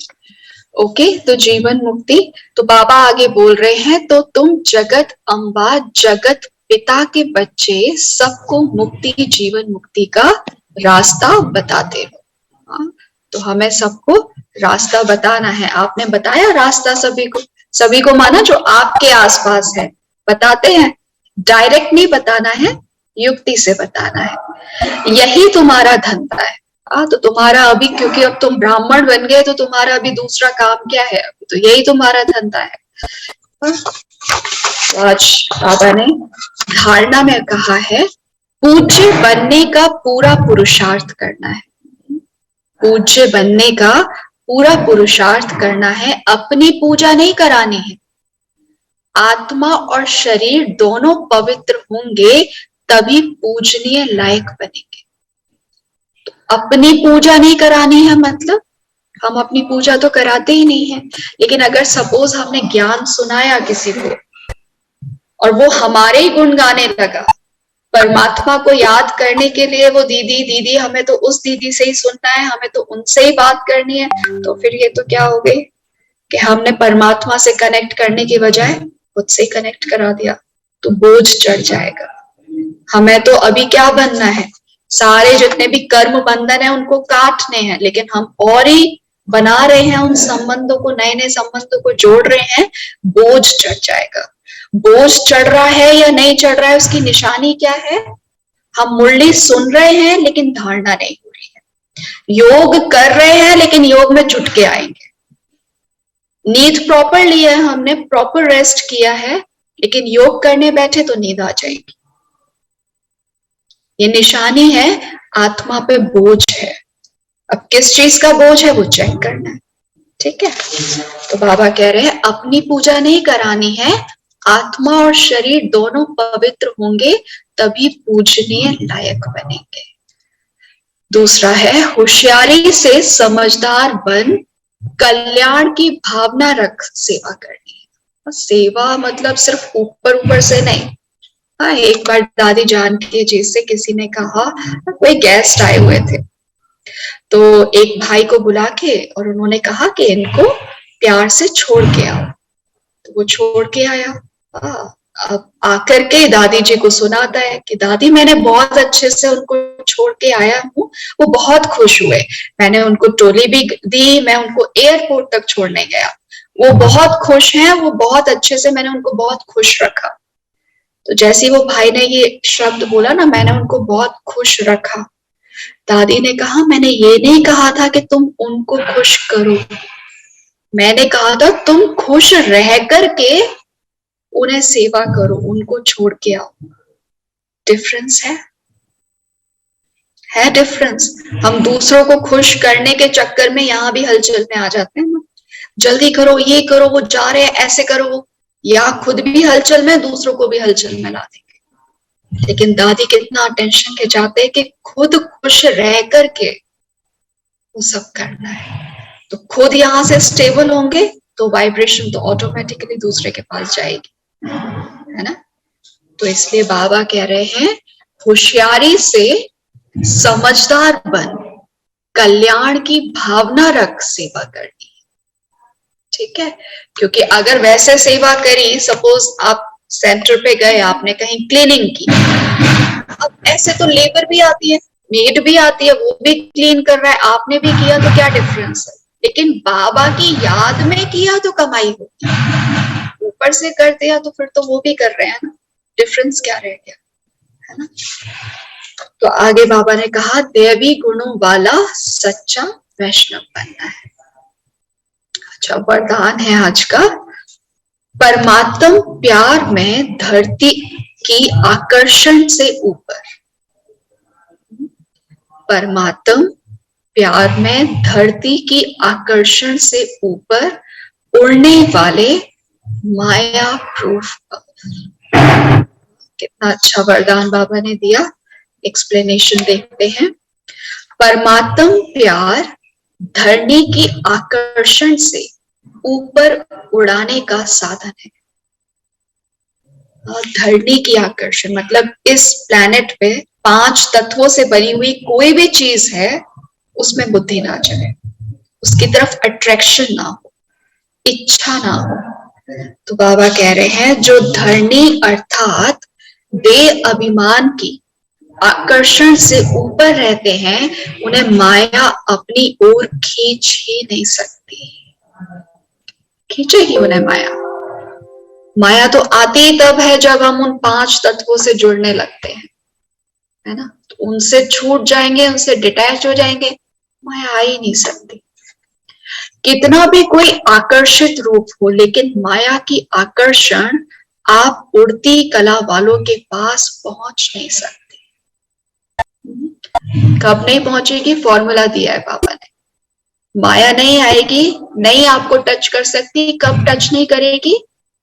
S13: ओके। तो जीवन मुक्ति, तो बाबा आगे बोल रहे हैं, तो तुम जगत अम्बा जगत पिता के बच्चे सबको मुक्ति जीवन मुक्ति का रास्ता बताते हो। तो हमें सबको रास्ता बताना है। आपने बताया रास्ता सभी को माना जो आपके आसपास है, बताते हैं। डायरेक्ट नहीं बताना है, युक्ति से बताना है। यही तुम्हारा धंधा है। तो तुम्हारा अभी, क्योंकि अब तुम ब्राह्मण बन गए, तो तुम्हारा अभी दूसरा काम क्या है? अभी तो यही तुम्हारा धंधा है। आज बाबा ने धारणा में कहा है, पूज्य बनने का पूरा पुरुषार्थ करना है। पूज्य बनने का पूरा पुरुषार्थ करना है, अपनी पूजा नहीं करानी है। आत्मा और शरीर दोनों पवित्र होंगे तभी पूजनीय लायक बनेंगे। तो अपनी पूजा नहीं करानी है, मतलब हम अपनी पूजा तो कराते ही नहीं है। लेकिन अगर सपोज हमने ज्ञान सुनाया किसी को और वो हमारे ही गुण गाने लगा, परमात्मा को याद करने के लिए वो दीदी हमें तो उस दीदी से ही सुनना है, हमें तो उनसे ही बात करनी है, तो फिर ये तो क्या हो गई कि हमने परमात्मा से कनेक्ट करने की बजाय खुद से कनेक्ट करा दिया, तो बोझ चढ़ जाएगा। हमें तो अभी क्या बनना है? सारे जितने भी कर्म बंधन है उनको काटने हैं, लेकिन हम और ही बना रहे हैं, उन संबंधों को, नए नए संबंधों को जोड़ रहे हैं, बोझ चढ़ जाएगा। बोझ चढ़ रहा है या नहीं चढ़ रहा है, उसकी निशानी क्या है? हम मुरली सुन रहे हैं लेकिन धारणा नहीं हो रही है, योग कर रहे हैं लेकिन योग में जुट के आएंगे, नींद प्रॉपर लिया है हमने, प्रॉपर रेस्ट किया है, लेकिन योग करने बैठे तो नींद आ जाएगी। ये निशानी है आत्मा पे बोझ है। अब किस चीज का बोझ है वो चेक करना है, ठीक है। तो बाबा कह रहे हैं अपनी पूजा नहीं करानी है, आत्मा और शरीर दोनों पवित्र होंगे तभी पूजनीय लायक बनेंगे। दूसरा है होशियारी से समझदार बन, कल्याण की भावना रख सेवा करनी है। सेवा मतलब सिर्फ ऊपर ऊपर से नहीं। हाँ, एक बार दादी जानकी जी से किसी ने कहा, कोई गेस्ट आए हुए थे, तो एक भाई को बुला के और उन्होंने कहा कि इनको प्यार से छोड़ के आओ, तो वो छोड़ के आया। अब आकर के दादी जी को सुनाता है कि दादी मैंने बहुत अच्छे से उनको छोड़ के आया हूँ, वो बहुत खुश हुए, मैंने उनको टोली भी दी, मैं उनको एयरपोर्ट तक छोड़ने गया, वो बहुत खुश हैं, वो बहुत अच्छे से मैंने उनको बहुत खुश रखा। तो जैसे वो भाई ने ये शब्द बोला ना, मैंने उनको बहुत खुश रखा, दादी ने कहा मैंने ये नहीं कहा था कि तुम उनको खुश करो, मैंने कहा था तुम खुश रह करके उन्हें सेवा करो, उनको छोड़ के आओ। डिफरेंस है डिफरेंस। हम दूसरों को खुश करने के चक्कर में यहाँ भी हलचल में आ जाते हैं ना, जल्दी करो, ये करो, वो जा रहे हैं, ऐसे करो, या खुद भी हलचल में दूसरों को भी हलचल में ला देंगे। लेकिन दादी कितना अटेंशन के जाते हैं कि खुद खुश रह करके वो सब करना है। तो खुद यहाँ से स्टेबल होंगे तो वाइब्रेशन तो ऑटोमेटिकली दूसरे के पास जाएगी, है ना। तो इसलिए बाबा कह रहे हैं होशियारी से समझदार बन, कल्याण की भावना रख सेवा करनी, ठीक है। क्योंकि अगर वैसे सेवा करी, सपोज आप सेंटर पे गए, आपने कहीं क्लीनिंग की, अब ऐसे तो लेबर भी आती है, मेड भी आती है, वो भी क्लीन कर रहा है, आपने भी किया, तो क्या डिफरेंस है। लेकिन बाबा की याद में किया तो कमाई होगी, ऊपर से कर दिया तो फिर तो वो भी कर रहे हैं ना, डिफरेंस क्या रह गया, है ना। तो आगे बाबा ने कहा देवी गुणों वाला सच्चा वैष्णव बनना है। अच्छा, वरदान है आज का, परमात्म प्यार में धरती की आकर्षण से ऊपर, परमात्म प्यार में धरती की आकर्षण से ऊपर उड़ने वाले माया प्रूफ। कितना अच्छा वरदान बाबा ने दिया। एक्सप्लेनेशन देखते हैं। परमात्म प्यार धरनी की आकर्षण से ऊपर उड़ाने का साधन है। धरनी की आकर्षण मतलब इस प्लैनेट पे 5 तत्वों से बनी हुई कोई भी चीज है, उसमें बुद्धि ना चले, उसकी तरफ अट्रैक्शन ना हो, इच्छा ना हो। तो बाबा कह रहे हैं जो धरनी अर्थात देह अभिमान की आकर्षण से ऊपर रहते हैं, उन्हें माया अपनी ओर खींच ही नहीं सकती। खींचेगी उन्हें माया? माया तो आती तब है जब हम उन 5 तत्वों से जुड़ने लगते हैं, है ना। तो उनसे छूट जाएंगे, उनसे डिटैच हो जाएंगे, माया आ ही नहीं सकती। कितना भी कोई आकर्षित रूप हो, लेकिन माया की आकर्षण आप उड़ती कला वालों के पास पहुंच नहीं सकते। कब नहीं पहुंचेगी? फॉर्मूला दिया है बाबा ने। माया नहीं आएगी, नहीं आपको टच कर सकती। कब टच नहीं करेगी?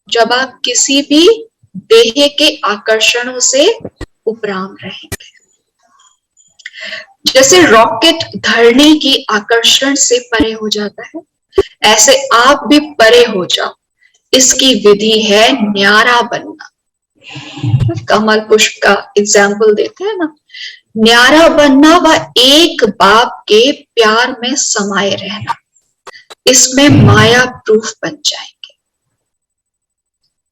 S13: जब आप किसी भी देह के आकर्षणों से उपराम रहेंगे। जैसे रॉकेट धरनी की आकर्षण से परे हो जाता है, ऐसे आप भी परे हो जाओ। इसकी विधि है न्यारा बनना। कमल पुष्प का एग्जाम्पल देते हैं ना, न्यारा बनना व एक बाप के प्यार में समाये रहना, इसमें माया प्रूफ बन जाएंगे।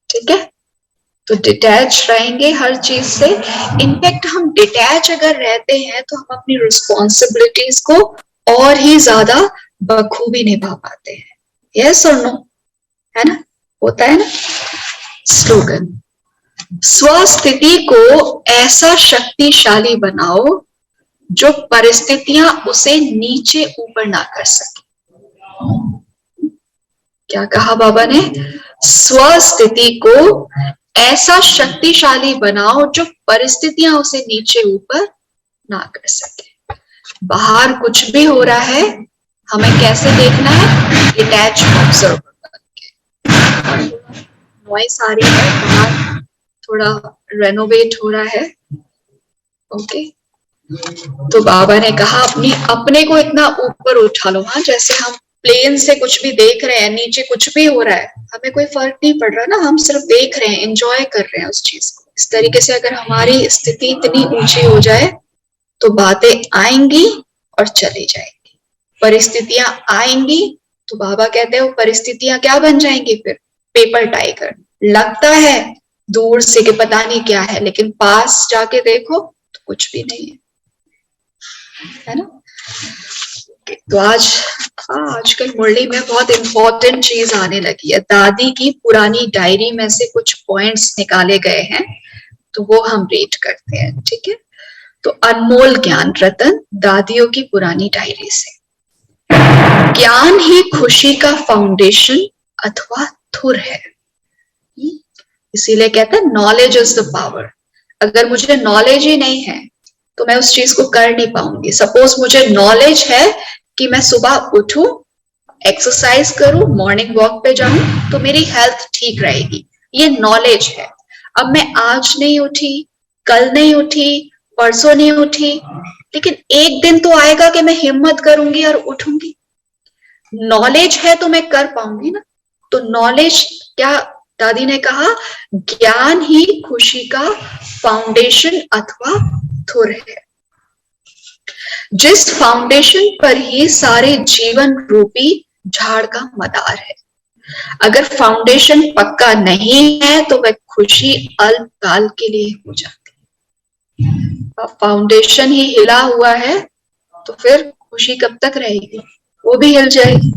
S13: ठीक है, तो डिटैच रहेंगे हर चीज से। इनफैक्ट हम डिटैच अगर रहते हैं तो हम अपनी रिस्पॉन्सिबिलिटीज को और ही ज्यादा बखूबी निभा पाते हैं। यस और नो, है ना, होता है ना। स्लोगन, स्वस्थिति को ऐसा शक्तिशाली बनाओ जो परिस्थितियां उसे नीचे ऊपर ना कर सके। क्या कहा बाबा ने? स्वस्थिति को ऐसा शक्तिशाली बनाओ जो परिस्थितियां उसे नीचे ऊपर ना कर सके। बाहर कुछ भी हो रहा है, हमें कैसे देखना है? डिटैच ऑब्जर्वर बनके। नॉइस आ रही है, बाहर थोड़ा रेनोवेट हो रहा है। ओके, तो बाबा ने कहा अपने को इतना ऊपर उठा लो। हाँ, जैसे हम प्लेन से कुछ भी देख रहे हैं, नीचे कुछ भी हो रहा है, हमें कोई फर्क नहीं पड़ रहा ना, हम सिर्फ देख रहे हैं, एंजॉय कर रहे हैं उस चीज को। इस तरीके से अगर हमारी स्थिति इतनी ऊंची हो जाए तो बातें आएंगी और चली जाएंगी, परिस्थितियां आएंगी तो बाबा कहते हैं वो परिस्थितियां क्या बन जाएंगी? फिर पेपर टाइगर। लगता है दूर से कि पता नहीं क्या है, लेकिन पास जाके देखो तो कुछ भी नहीं है ना। तो आजकल मुरली में बहुत इंपॉर्टेंट चीज आने लगी है। दादी की पुरानी डायरी में से कुछ पॉइंट्स निकाले गए हैं, तो वो हम रीड करते हैं, ठीक है। तो अनमोल ज्ञान रतन दादियों की पुरानी डायरी से। ज्ञान ही खुशी का फाउंडेशन अथवा धुर है। इसीलिए कहते हैं नॉलेज इज द पावर। अगर मुझे नॉलेज ही नहीं है तो मैं उस चीज को कर नहीं पाऊंगी। सपोज मुझे नॉलेज है कि मैं सुबह उठूं, एक्सरसाइज करूं, मॉर्निंग वॉक पे जाऊं तो मेरी हेल्थ ठीक रहेगी, ये नॉलेज है। अब मैं आज नहीं उठी, कल नहीं उठी, परसों नहीं उठी, लेकिन एक दिन तो आएगा कि मैं हिम्मत करूंगी और उठूंगी। नॉलेज है तो मैं कर पाऊंगी ना। तो नॉलेज क्या दादी ने कहा? ज्ञान ही खुशी का फाउंडेशन अथवा धुर है, जिस फाउंडेशन पर ही सारे जीवन रूपी झाड़ का मदार है। अगर फाउंडेशन पक्का नहीं है तो वह खुशी अल्पकाल के लिए हो जाती है। फाउंडेशन ही हिला हुआ है तो फिर खुशी कब तक रहेगी? वो भी हिल जाएगी।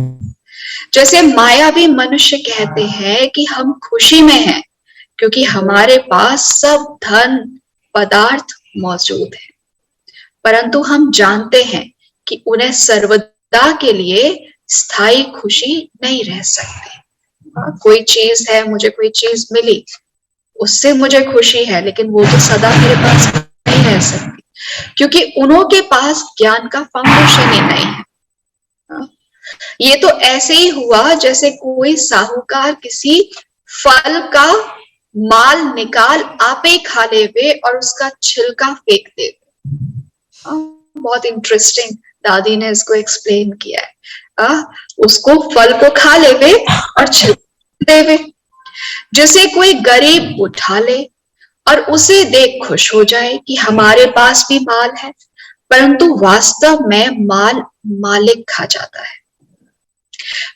S13: जैसे मायावी मनुष्य कहते हैं कि हम खुशी में हैं क्योंकि हमारे पास सब धन पदार्थ मौजूद है, परंतु हम जानते हैं कि उन्हें सर्वदा के लिए स्थायी खुशी नहीं रह सकती। कोई चीज है, मुझे कोई चीज मिली, उससे मुझे खुशी है, लेकिन वो तो सदा मेरे पास नहीं रह सकती क्योंकि उन्हों के पास ज्ञान का फाउंडेशन ही नहीं है। ये तो ऐसे ही हुआ जैसे कोई साहूकार किसी फल का माल निकाल आपे खा लेवे और उसका छिलका फेंक दे। बहुत इंटरेस्टिंग दादी ने इसको एक्सप्लेन किया है। उसको फल को खा लेवे और छिलका देवे। जैसे कोई गरीब उठा ले और उसे देख खुश हो जाए कि हमारे पास भी माल है, परंतु वास्तव में माल मालिक खा जाता है।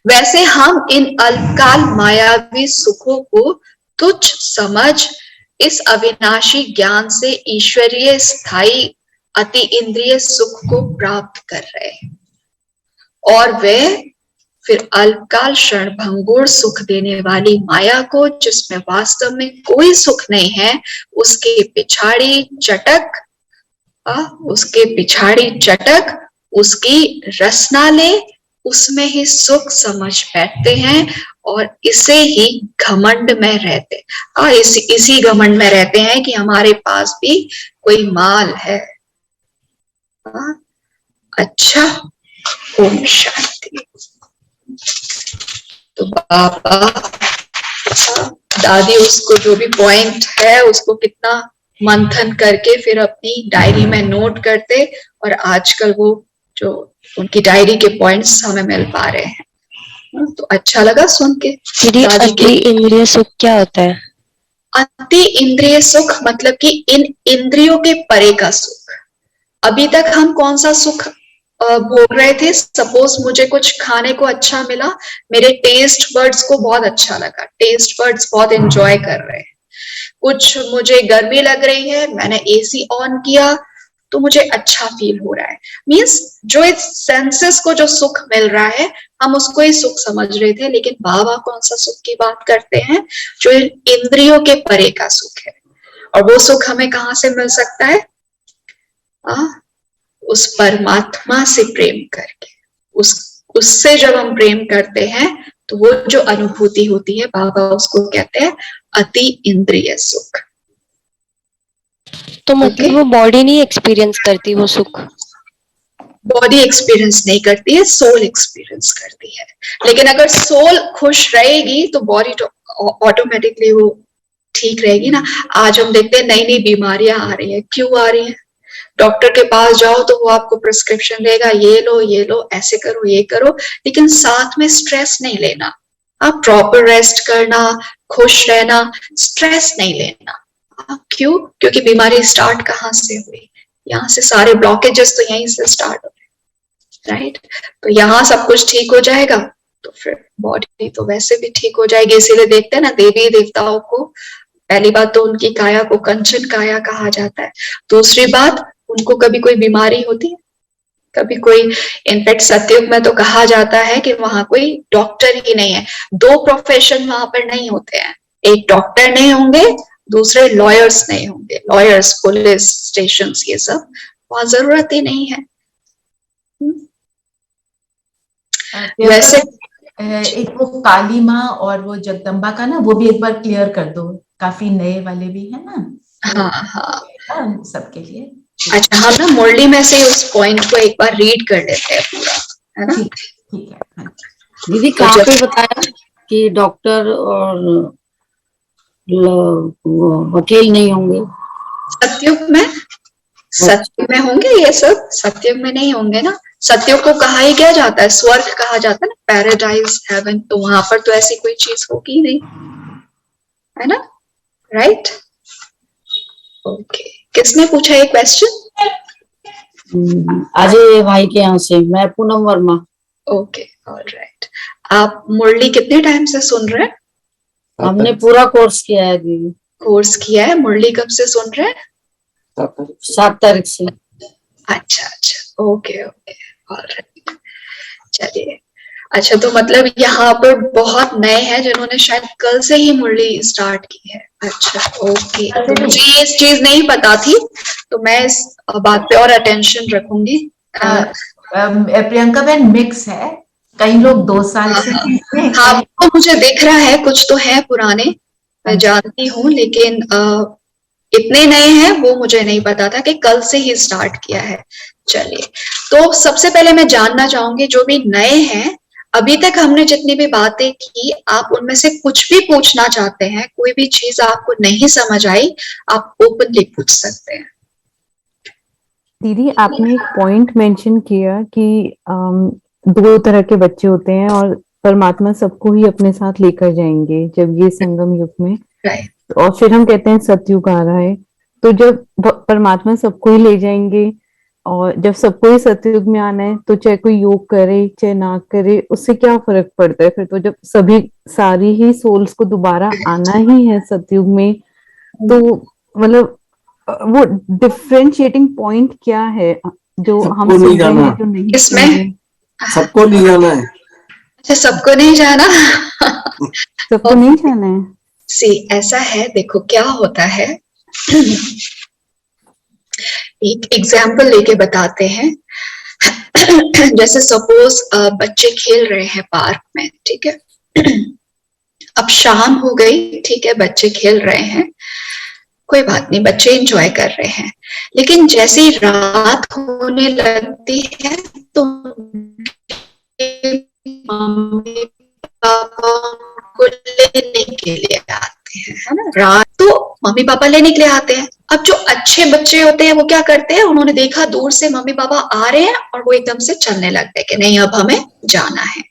S13: वैसे हम इन अल्पकाल मायावी सुखों को तुच्छ समझ इस अविनाशी ज्ञान से ईश्वरीय स्थायी अति इंद्रिय सुख को प्राप्त कर रहे हैं, और वे फिर अल्पकाल क्षण भंगुर सुख देने वाली माया को, जिसमें वास्तव में कोई सुख नहीं है, उसके पिछाड़ी चटक उसकी रसना ले उसमें ही सुख समझ बैठते हैं और इसे ही घमंड में रहते इसी घमंड में रहते हैं कि हमारे पास भी कोई माल है। अच्छा, ओम शांति। तो बाबा दादी उसको जो भी पॉइंट है उसको कितना मंथन करके फिर अपनी डायरी में नोट करते, और आजकल वो जो उनकी डायरी के पॉइंट्स हमें मिल पा रहे हैं। तो अच्छा लगा सुन के।
S17: अति इंद्रिय सुख क्या होता है?
S13: अति इंद्रिय सुख मतलब कि इन इंद्रियों के परे का सुख। अभी तक हम कौन सा सुख भोग रहे थे? सपोज मुझे कुछ खाने को अच्छा मिला, मेरे टेस्ट बर्ड्स को बहुत अच्छा लगा, टेस्ट बर्ड्स बहुत एंजॉय कर रहे हैं। कुछ मुझे गर्मी लग रही है, मैंने एसी ऑन किया, तो मुझे अच्छा फील हो रहा है। मीन्स जो इस सेंसेस को जो सुख मिल रहा है हम उसको ही सुख समझ रहे थे, लेकिन बाबा कौन सा सुख की बात करते हैं? जो इंद्रियों के परे का सुख है। और वो सुख हमें कहाँ से मिल सकता है? उस परमात्मा से प्रेम करके, उससे जब हम प्रेम करते हैं तो वो जो अनुभूति होती है बाबा उसको कहते हैं अति इंद्रिय सुख।
S17: तो मतलब वो बॉडी नहीं एक्सपीरियंस करती वो सुख?
S13: बॉडी एक्सपीरियंस नहीं करती है, सोल एक्सपीरियंस करती है। लेकिन अगर सोल खुश रहेगी तो बॉडी तो ऑटोमेटिकली वो ठीक रहेगी ना। आज हम देखते हैं नई नई बीमारियां आ रही है, क्यों आ रही है? डॉक्टर के पास जाओ तो वो आपको प्रिस्क्रिप्शन देगा, ये लो, ऐसे करो, ये करो, लेकिन साथ में स्ट्रेस नहीं लेना। आप प्रॉपर रेस्ट करना, खुश रहना, स्ट्रेस नहीं लेना। क्यों? क्योंकि बीमारी स्टार्ट कहाँ से हुई? यहाँ से सारे ब्लॉकेजेस तो यहीं से स्टार्ट हो रहे, राइट? तो यहाँ सब कुछ ठीक हो जाएगा तो फिर बॉडी तो वैसे भी ठीक हो जाएगी। इसीलिए देखते हैं ना देवी देवताओं को, पहली बात तो उनकी काया को कंचन काया कहा जाता है। दूसरी बात, उनको कभी कोई बीमारी होती है? कभी कोई, इनफैक्ट सतयुग में तो कहा जाता है कि वहां कोई डॉक्टर ही नहीं है। 2 प्रोफेशन वहां पर नहीं होते हैं, एक डॉक्टर नहीं होंगे, दूसरे लॉयर्स नहीं होंगे। लॉयर्स, पुलिस स्टेशन, ये सब वहां जरूरत ही नहीं है।
S8: वैसे एक वो काली माँ और वो जगदम्बा का ना, वो भी एक बार क्लियर कर दो, काफी नए वाले भी है ना।
S13: हाँ
S8: सबके लिए।
S13: अच्छा, हम ना मुरली में से उस पॉइंट को एक बार रीड कर लेते हैं पूरा, है ना?
S8: ठीक है।
S18: दीदी कहाँ पे बताया कि डॉक्टर और वकील नहीं होंगे?
S13: सतयुग में। सतयुग में होंगे ये सब, सतयुग में नहीं होंगे ना। सतयुग को कहा ही क्या जाता है? स्वर्ग कहा जाता है ना, पैराडाइज, हेवन। तो वहां पर तो ऐसी कोई चीज होगी नहीं, है ना? राइट? ओके, किसने पूछा ये क्वेश्चन?
S18: अजय भाई के यहाँ से। मैं पूनम वर्मा।
S13: Okay, alright. आप मुरली कितने टाइम से सुन रहे हैं?
S18: हमने पूरा कोर्स किया है दीदी।
S13: कोर्स किया है। मुरली कब से सुन रहे हैं?
S18: 7 तारीख से।
S13: अच्छा, ओके, ऑलराइट, चलिए। अच्छा, तो मतलब यहाँ पर बहुत नए हैं जिन्होंने शायद कल से ही मुरली स्टार्ट की है। अच्छा, ओके। तो मुझे ये चीज नहीं पता थी, तो मैं इस बात पे और अटेंशन रखूंगी।
S8: प्रियंका बहन मिक्स है, कई लोग 2 साल से।
S13: हाँ, तो मुझे दिख रहा है कुछ तो है पुराने, मैं जानती हूँ, लेकिन इतने नए हैं वो मुझे नहीं पता था कि कल से ही स्टार्ट किया है। चलिए, तो सबसे पहले मैं जानना चाहूंगी जो भी नए हैं, अभी तक हमने जितनी भी बातें की, आप उनमें से कुछ भी पूछना चाहते हैं, कोई भी चीज आपको नहीं समझ आई, आप ओपनली पूछ सकते हैं।
S15: दीदी, आपने एक पॉइंट मेंशन किया कि 2 तरह के बच्चे होते हैं और परमात्मा सबको ही अपने साथ लेकर जाएंगे जब ये संगम युग में। और फिर हम कहते हैं सतयुग आ रहा है, तो जब परमात्मा सबको ही ले जाएंगे और जब सबको ही सतयुग में आना है, तो चाहे कोई योग करे चाहे ना करे, उससे क्या फर्क पड़ता है? फिर तो जब सारी ही सोल्स को दोबारा आना ही है सतयुग में, तो मतलब वो डिफरेंशिएटिंग पॉइंट क्या है जो हम सुन रहे हैं, जो नहीं?
S13: इसमें
S19: सबको नहीं जाना है।
S13: अच्छा, सबको नहीं जाना।
S15: सबको नहीं जाना है।
S13: सी, ऐसा है, देखो क्या होता है, एक एग्जाम्पल लेके बताते हैं। जैसे सपोज बच्चे खेल रहे हैं पार्क में, ठीक है? अब शाम हो गई, ठीक है, बच्चे खेल रहे हैं, कोई बात नहीं, बच्चे एंजॉय कर रहे हैं। लेकिन जैसे ही रात होने लगती है तो मम्मी पापा को लेने के लिए आते हैं, है ना? रात तो मम्मी पापा लेने के लिए आते हैं। अब जो अच्छे बच्चे होते हैं वो क्या करते हैं, उन्होंने देखा दूर से मम्मी पापा आ रहे हैं और वो एकदम से चलने लगते हैं कि नहीं अब हमें जाना है।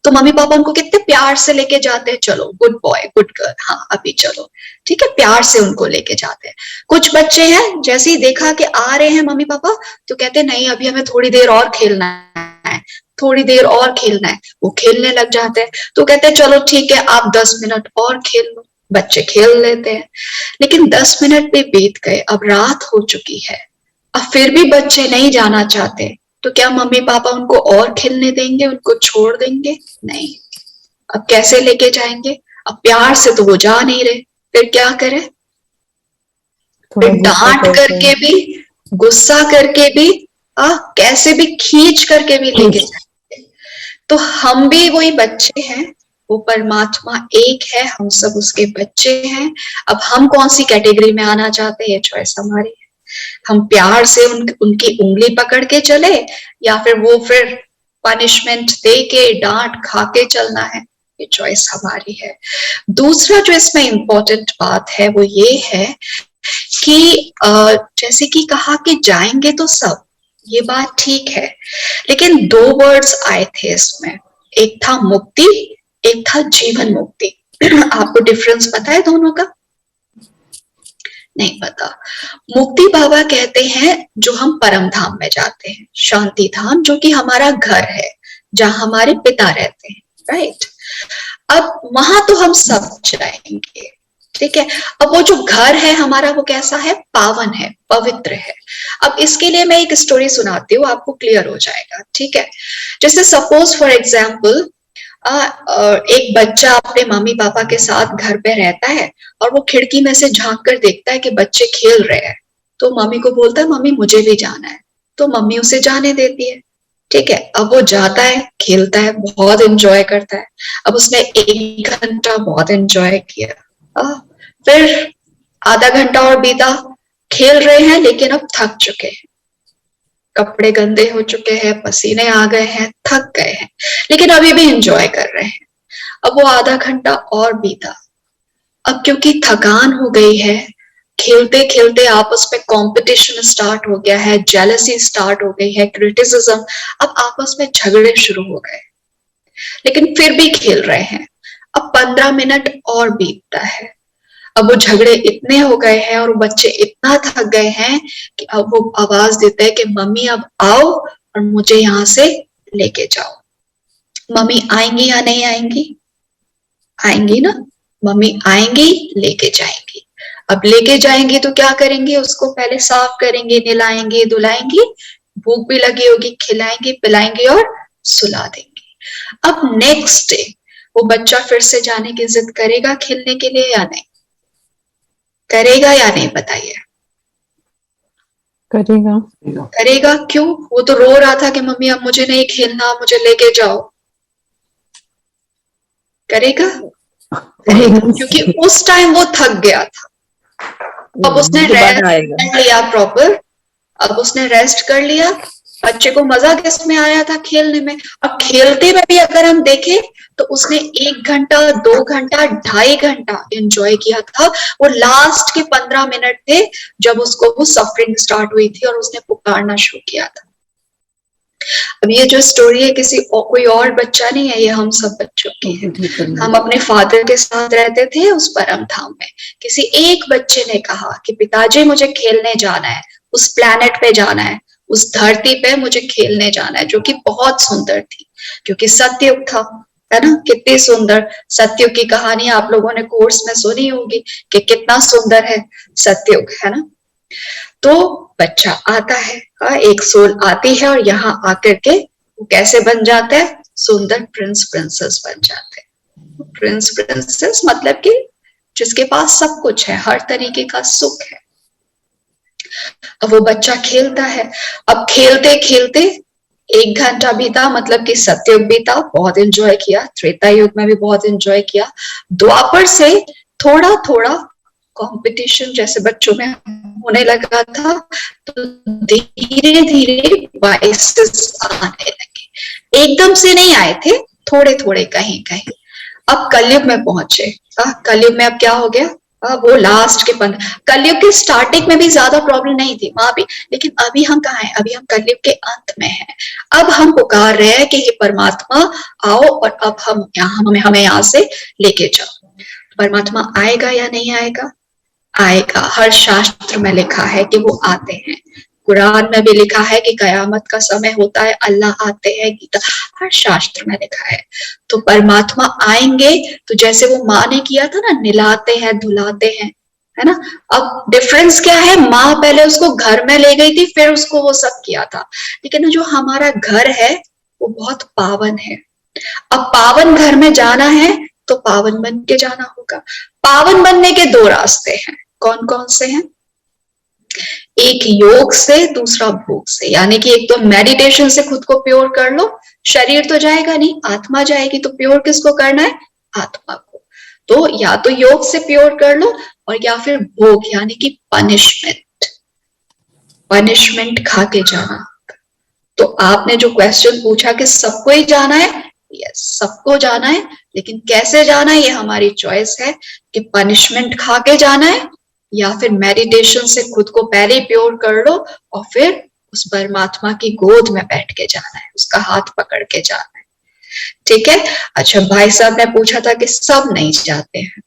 S13: तो मम्मी पापा उनको कितने प्यार से लेके जाते हैं, चलो गुड बॉय गुड गर्ल, हाँ अभी चलो, ठीक है, प्यार से उनको लेके जाते हैं। कुछ बच्चे हैं जैसे ही देखा कि आ रहे हैं मम्मी पापा तो कहते हैं नहीं अभी हमें थोड़ी देर और खेलना है, थोड़ी देर और खेलना है, वो खेलने लग जाते हैं। तो कहते हैं चलो ठीक है आप 10 मिनट और खेल लो, बच्चे खेल लेते हैं। लेकिन 10 मिनट भी बीत गए, अब रात हो चुकी है, अब फिर भी बच्चे नहीं जाना चाहते, तो क्या मम्मी पापा उनको और खेलने देंगे, उनको छोड़ देंगे? नहीं। अब कैसे लेके जाएंगे? अब प्यार से तो वो जा नहीं रहे, फिर क्या करें? फिर डांट करके भी, गुस्सा करके भी, कैसे भी खींच करके भी लेके जाएंगे। तो हम भी वही बच्चे हैं, वो परमात्मा एक है, हम सब उसके बच्चे हैं। अब हम कौन सी कैटेगरी में आना चाहते हैं, ये चॉइस हमारी है। हम प्यार से उनकी उंगली पकड़ के चले, या फिर वो फिर पनिशमेंट दे के, डांट खा के चलना है, ये चॉइस हमारी है। दूसरा जो इसमें इम्पोर्टेंट बात है वो ये है कि जैसे कि कहा कि जाएंगे तो सब, ये बात ठीक है, लेकिन दो वर्ड्स आए थे इसमें, एक था मुक्ति, एक था जीवन मुक्ति। आपको डिफरेंस पता है दोनों का? नहीं पता। मुक्ति बाबा कहते हैं जो हम परम धाम में जाते हैं, शांति धाम, जो कि हमारा घर है, जहां हमारे पिता रहते हैं, राइट। अब वहां तो हम सब जाएंगे, ठीक है। अब वो जो घर है हमारा, वो कैसा है? पावन है, पवित्र है। अब इसके लिए मैं एक स्टोरी सुनाती हूँ, आपको क्लियर हो जाएगा, ठीक है। जैसे सपोज फॉर एग्जाम्पल, एक बच्चा अपने मम्मी पापा के साथ घर पे रहता है और वो खिड़की में से झांक कर देखता है कि बच्चे खेल रहे हैं, तो मम्मी को बोलता है मम्मी मुझे भी जाना है, तो मम्मी उसे जाने देती है, ठीक है। अब वो जाता है, खेलता है, बहुत एंजॉय करता है। अब उसने 1 घंटा बहुत एंजॉय किया, फिर आधा घंटा और बीता, खेल रहे हैं लेकिन अब थक चुके हैं, कपड़े गंदे हो चुके हैं, पसीने आ गए हैं, थक गए हैं, लेकिन अभी भी एंजॉय कर रहे हैं। अब वो आधा घंटा और बीता, अब क्योंकि थकान हो गई है, खेलते खेलते आपस में कंपटीशन स्टार्ट हो गया है, जेलसी स्टार्ट हो गई है, क्रिटिसिज्म, अब आपस में झगड़े शुरू हो गए, लेकिन फिर भी खेल रहे हैं। अब 15 मिनट और बीतता है, अब वो झगड़े इतने हो गए हैं और बच्चे इतना थक गए हैं कि अब वो आवाज देते हैं कि मम्मी अब आओ और मुझे यहाँ से लेके जाओ। मम्मी आएंगी या नहीं आएंगी? आएंगी ना, मम्मी आएंगी, लेके जाएंगी। अब लेके जाएंगी तो क्या करेंगे? उसको पहले साफ करेंगे, नहलाएंगे, धुलाएंगे, भूख भी लगी होगी, खिलाएंगे, पिलाएंगे और सुला देंगे। अब नेक्स्ट डे वो बच्चा फिर से जाने की जिद करेगा खेलने के लिए या नहीं? करेगा या नहीं बताइए?
S15: करेगा।
S13: करेगा। क्यों? वो तो रो रहा था कि मम्मी अब मुझे नहीं खेलना, मुझे लेके जाओ। करेगा? क्योंकि उस टाइम वो थक गया था। अब उसने रेस्ट कर लिया प्रॉपर, अब उसने रेस्ट कर लिया। बच्चे को मजा किसमें आया था? खेलने में। अब खेलते में भी अगर हम देखें तो उसने 1 घंटा, 2 घंटा, 2.5 घंटा एंजॉय किया था। वो लास्ट के 15 मिनट थे जब उसको वो सफरिंग स्टार्ट हुई थी और उसने पुकारना शुरू किया था। अब ये जो स्टोरी है किसी कोई और बच्चा नहीं है, ये हम सब बच्चों की है। हम अपने फादर के साथ रहते थे उस परम धाम में। किसी एक बच्चे ने कहा कि पिताजी मुझे खेलने जाना है, उस प्लेनेट पे जाना है, उस धरती पे मुझे खेलने जाना है, जो कि बहुत सुंदर थी क्योंकि सतयुग था, है ना। कितनी सुंदर सतयुग की कहानी आप लोगों ने कोर्स में सुनी होगी कि कितना सुंदर है सतयुग, है ना। तो बच्चा आता है, एक सोल आती है और यहाँ आकर के वो कैसे बन जाता है? सुंदर प्रिंस प्रिंसेस बन जाते हैं। प्रिंस प्रिंसेस मतलब कि जिसके पास सब कुछ है, हर तरीके का सुख है। अब वो बच्चा खेलता है। अब खेलते खेलते 1 घंटा बीता, मतलब कि सतयुग बीता, बहुत एंजॉय किया। त्रेता युग में भी बहुत एंजॉय किया। द्वापर से थोड़ा थोड़ा कंपटीशन जैसे बच्चों में होने लगा था, तो धीरे धीरे वाइसेस आने लगे। एकदम से नहीं आए थे, थोड़े थोड़े कहीं कहीं। अब कलयुग में पहुंचे। कलयुग में अब क्या हो गया? वो लास्ट के 15, कलयुग के स्टार्टिंग में भी ज्यादा प्रॉब्लम नहीं थी वहां भी, लेकिन अभी हम कहाँ हैं? अभी हम कलयुग के अंत में हैं। अब हम पुकार रहे हैं कि हे परमात्मा आओ और अब हम यहाँ हमें यहाँ से लेके जाओ। परमात्मा आएगा या नहीं आएगा? आएगा। हर शास्त्र में लिखा है कि वो आते हैं। कुरान में भी लिखा है कि कयामत का समय होता है, अल्लाह आते हैं, गीता, हर शास्त्र में लिखा है। तो परमात्मा आएंगे तो जैसे वो माँ ने किया था ना, नहलाते हैं, धुलाते हैं, है ना। अब डिफरेंस क्या है, माँ पहले उसको घर में ले गई थी, फिर उसको वो सब किया था, लेकिन जो हमारा घर है वो बहुत पावन है। अब पावन घर में जाना है तो पावन बन के जाना होगा। पावन बनने के दो रास्ते हैं, कौन कौन से हैं? एक योग से, दूसरा भोग से। यानी कि एक तो मेडिटेशन से खुद को प्योर कर लो, शरीर तो जाएगा नहीं, आत्मा जाएगी, तो प्योर किसको करना है? आत्मा को। तो या तो योग से प्योर कर लो, और या फिर भोग यानी कि पनिशमेंट खा के जाना। तो आपने जो क्वेश्चन पूछा कि सबको ही जाना है, यस सबको जाना है, लेकिन कैसे जाना है ये हमारी चॉइस है कि पनिशमेंट खा के जाना है या फिर मेडिटेशन से खुद को पहले ही प्योर कर लो और फिर उस परमात्मा की गोद में बैठ के जाना है, उसका हाथ पकड़ के जाना है। ठीक है। अच्छा, भाई साहब ने पूछा था कि सब नहीं जाते हैं।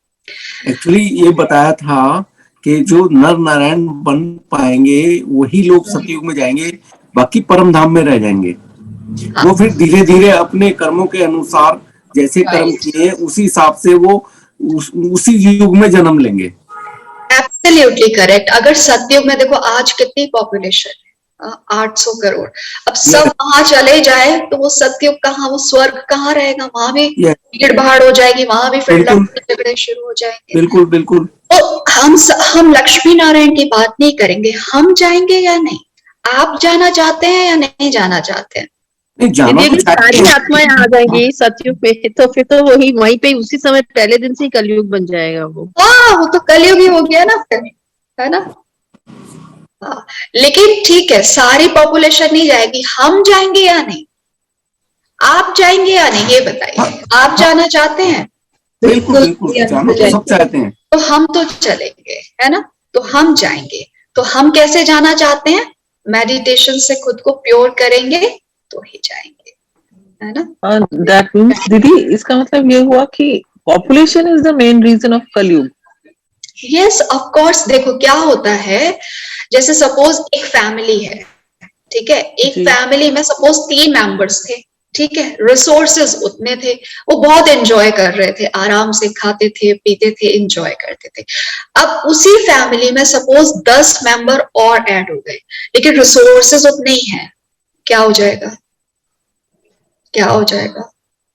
S19: एक्चुअली ये बताया था कि जो नर नारायण बन पाएंगे वही लोग सतयुग में जाएंगे, बाकी परम धाम में रह जाएंगे।
S13: हाँ।
S19: वो फिर धीरे धीरे अपने कर्मों के अनुसार जैसे कर्म किए उसी हिसाब से वो उसी युग में जन्म लेंगे।
S13: Absolutely correct. अगर सतयुग में देखो आज कितनी पॉपुलेशन है, 800 करोड़। अब सब वहां चले जाए तो वो सतयुग कहाँ, वो स्वर्ग कहाँ रहेगा? वहां भी भीड़ भाड़ हो जाएगी, वहां भी फिर लड़ाई झगड़े शुरू हो जाएंगे।
S19: बिल्कुल बिल्कुल।
S13: तो हम लक्ष्मी नारायण की बात नहीं करेंगे, हम जाएंगे या नहीं। आप जाना चाहते हैं या नहीं जाना चाहते हैं?
S14: सारी आत्माएं आ जाएंगी सतयुग में, तो फिर तो वही वहीं पे उसी समय पहले दिन से ही कलयुग बन जाएगा वो।
S13: हाँ, वो तो कलयुग ही हो गया ना फिर, है ना। हाँ, लेकिन ठीक है, सारी पॉपुलेशन नहीं जाएगी, हम जाएंगे या नहीं? आप जाएंगे या नहीं ये बताइए। आप जाना चाहते हैं?
S19: बिल्कुल बिल्कुल, जाना तो सब चाहते हैं।
S13: तो हम तो चलेंगे, है ना। तो हम जाएंगे, तो हम कैसे जाना चाहते हैं? मेडिटेशन से खुद को प्योर करेंगे तो ही जाएंगे, है ना।
S14: दैट मीन्स दीदी इसका मतलब ये हुआ कि population is the main reason of Kalyug.
S13: Yes of course. देखो क्या होता है, जैसे सपोज एक फैमिली है, ठीक है, एक फैमिली में सपोज 3 मेंबर्स थे, ठीक है, रिसोर्सेज उतने थे, वो बहुत एंजॉय कर रहे थे, आराम से खाते थे पीते थे, एंजॉय करते थे। अब उसी फैमिली में सपोज 10 मेंबर और ऐड हो गए, लेकिन रिसोर्सेज उतने ही हैं, क्या हो जाएगा? क्या हो जाएगा?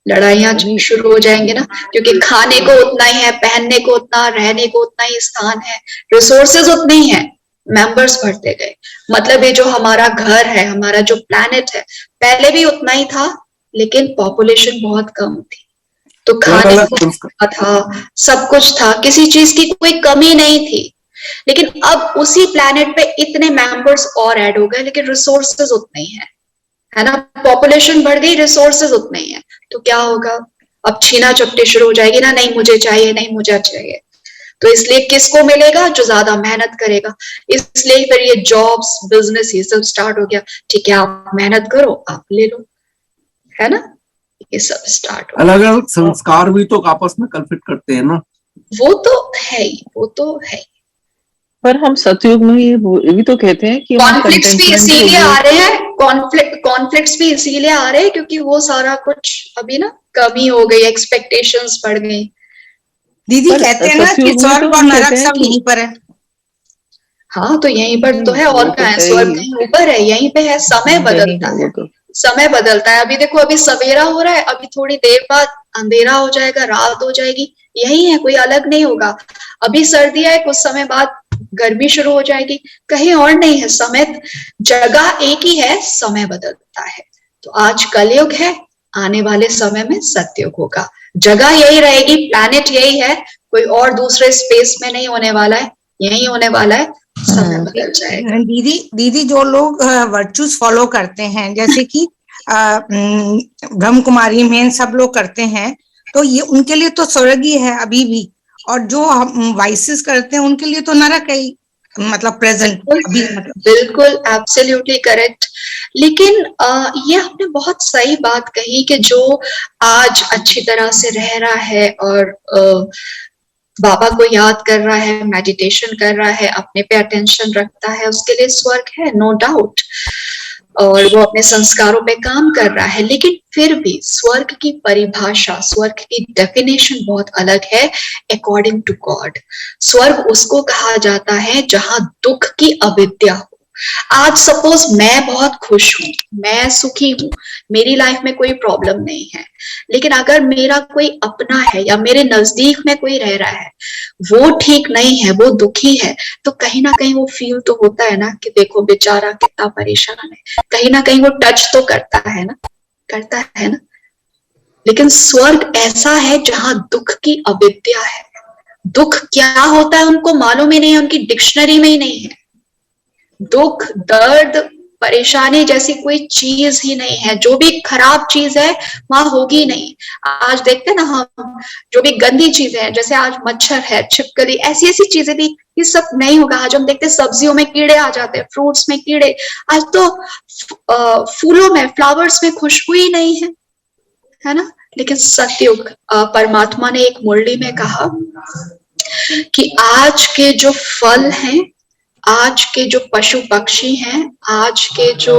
S13: लड़ाइयां शुरू हो जाएंगे ना, क्योंकि खाने को उतना ही है, पहनने को उतना, रहने को उतना ही स्थान है, रिसोर्सेज उतने ही है, मेंबर्स बढ़ते गए। मतलब ये जो हमारा घर है, हमारा जो प्लैनेट है, पहले भी उतना ही था, लेकिन पॉपुलेशन बहुत कम थी, तो खाने को था, सब कुछ था, किसी चीज की कोई कमी नहीं थी। लेकिन अब उसी प्लैनेट पे इतने मेंबर्स और ऐड हो गए, लेकिन रिसोर्सेज उतने ही है ना। पॉपुलेशन बढ़ गई, रिसोर्सेज उतने ही है, तो क्या होगा? अब छीना झपटी शुरू हो जाएगी ना, नहीं मुझे चाहिए, नहीं मुझे चाहिए। तो इसलिए किसको मिलेगा? जो ज्यादा मेहनत करेगा। इसलिए फिर ये जॉब्स, बिजनेस, ये सब स्टार्ट हो गया। ठीक है, आप मेहनत करो, आप ले लो, है ना, ये सब स्टार्ट हो।
S19: अलग अलग संस्कार भी तो आपस में कन्फ्लिक्ट करते हैं ना।
S13: वो तो है ही, वो तो है।
S14: पर हम सतयुग में ये भी तो कहते हैं कि
S13: कॉन्फ्लिक्ट्स भी इसीलिए आ रहे हैं, कॉन्फ्लिक्ट्स भी इसीलिए आ रहे हैं क्योंकि वो सारा कुछ अभी ना कमी हो गई, एक्सपेक्टेशंस बढ़ गई।
S11: दीदी कहते हैं ना कि स्वर्ग और नरक सब यहीं पर है।
S13: हाँ, तो यहीं पर तो है, और कहाँ है? स्वर्ग कहीं ऊपर है, यहीं पे है। समय बदलता है, समय बदलता है। अभी देखो, अभी सवेरा हो रहा है, अभी थोड़ी देर बाद अंधेरा हो जाएगा, रात हो जाएगी, यही है, कोई अलग नहीं होगा। अभी सर्दी है, कुछ समय बाद गर्मी शुरू हो जाएगी, कहीं और नहीं है। समय, जगह एक ही है, समय बदलता है। तो आज कलयुग है, आने वाले समय में सतयुग होगा। जगह यही रहेगी, प्लैनेट यही है, कोई और दूसरे स्पेस में नहीं होने वाला है, यही होने वाला है। समय बदल जाएगा।
S11: दीदी जो लोग वर्चूज फॉलो करते हैं, जैसे कि ब्रह्म कुमारी में सब लोग करते हैं, तो ये उनके लिए तो स्वर्ग ही है अभी भी, और जो वाइसेस करते हैं उनके लिए तो नरक है, मतलब प्रेजेंट अभी।
S13: बिल्कुल एब्सोल्युटली करेक्ट। लेकिन ये आपने बहुत सही बात कही कि जो आज अच्छी तरह से रह रहा है और बाबा को याद कर रहा है, मेडिटेशन कर रहा है, अपने पे अटेंशन रखता है, उसके लिए स्वर्ग है, नो डाउट। और वो अपने संस्कारों पे काम कर रहा है, लेकिन फिर भी स्वर्ग की परिभाषा, स्वर्ग की डेफिनेशन बहुत अलग है अकॉर्डिंग टू गॉड। स्वर्ग उसको कहा जाता है जहां दुख की अविद्या हो। आज सपोज मैं बहुत खुश हूं, मैं सुखी हूं, मेरी लाइफ में कोई प्रॉब्लम नहीं है, लेकिन अगर मेरा कोई अपना है या मेरे नजदीक में कोई रह रहा है, वो ठीक नहीं है, वो दुखी है, तो कहीं ना कहीं वो फील तो होता है ना कि देखो बेचारा कितना परेशान है, कहीं ना कहीं वो टच तो करता है ना, करता है ना। लेकिन स्वर्ग ऐसा है जहां दुख की अविद्या है। दुख क्या होता है उनको मालूम ही नहीं है, उनकी डिक्शनरी में ही नहीं है। दुख, दर्द, परेशानी जैसी कोई चीज ही नहीं है। जो भी खराब चीज है वहां होगी नहीं। आज देखते हैं ना हम, जो भी गंदी चीजें हैं, जैसे आज मच्छर है, छिपकली, ऐसी ऐसी चीजें भी, ये सब नहीं होगा। आज हम देखते हैं सब्जियों में कीड़े आ जाते हैं, फ्रूट्स में कीड़े, आज तो फूलों में, फ्लावर्स में खुशबू ही नहीं है ना। लेकिन सतयुग, परमात्मा ने एक मुरली में कहा कि आज के जो फल हैं, आज के जो पशु पक्षी हैं, आज के जो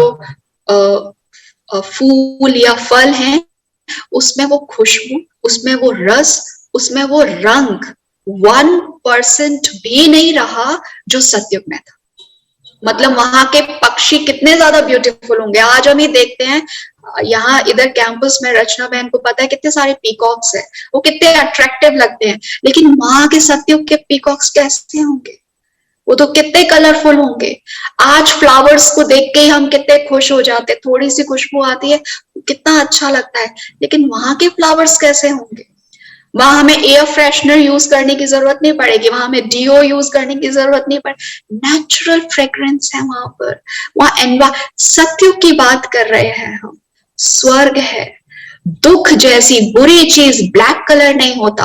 S13: फूल या फल हैं, उसमें वो खुशबू, उसमें वो रस, उसमें वो रंग 1% भी नहीं रहा जो सतयुग में था। मतलब वहां के पक्षी कितने ज्यादा ब्यूटीफुल होंगे। आज हम ही देखते हैं, यहाँ इधर कैंपस में रचना बहन को पता है कितने सारे पीकॉक्स हैं, वो कितने अट्रैक्टिव लगते हैं, लेकिन वहां के सतयुग के पीकॉक्स कैसे होंगे, वो तो कितने कलरफुल होंगे। आज फ्लावर्स को देख के ही हम कितने खुश हो जाते, थोड़ी सी खुशबू आती है, कितना अच्छा लगता है, लेकिन वहां के फ्लावर्स कैसे होंगे। वहां हमें एयर फ्रेशनर यूज करने की जरूरत नहीं पड़ेगी, वहां हमें डीओ यूज करने की जरूरत नहीं पड़ेगी, नेचुरल फ्रेग्रेंस है वहां पर। वहां सतयुग की बात कर रहे हैं हम, स्वर्ग है। दुख जैसी बुरी चीज, ब्लैक कलर नहीं होता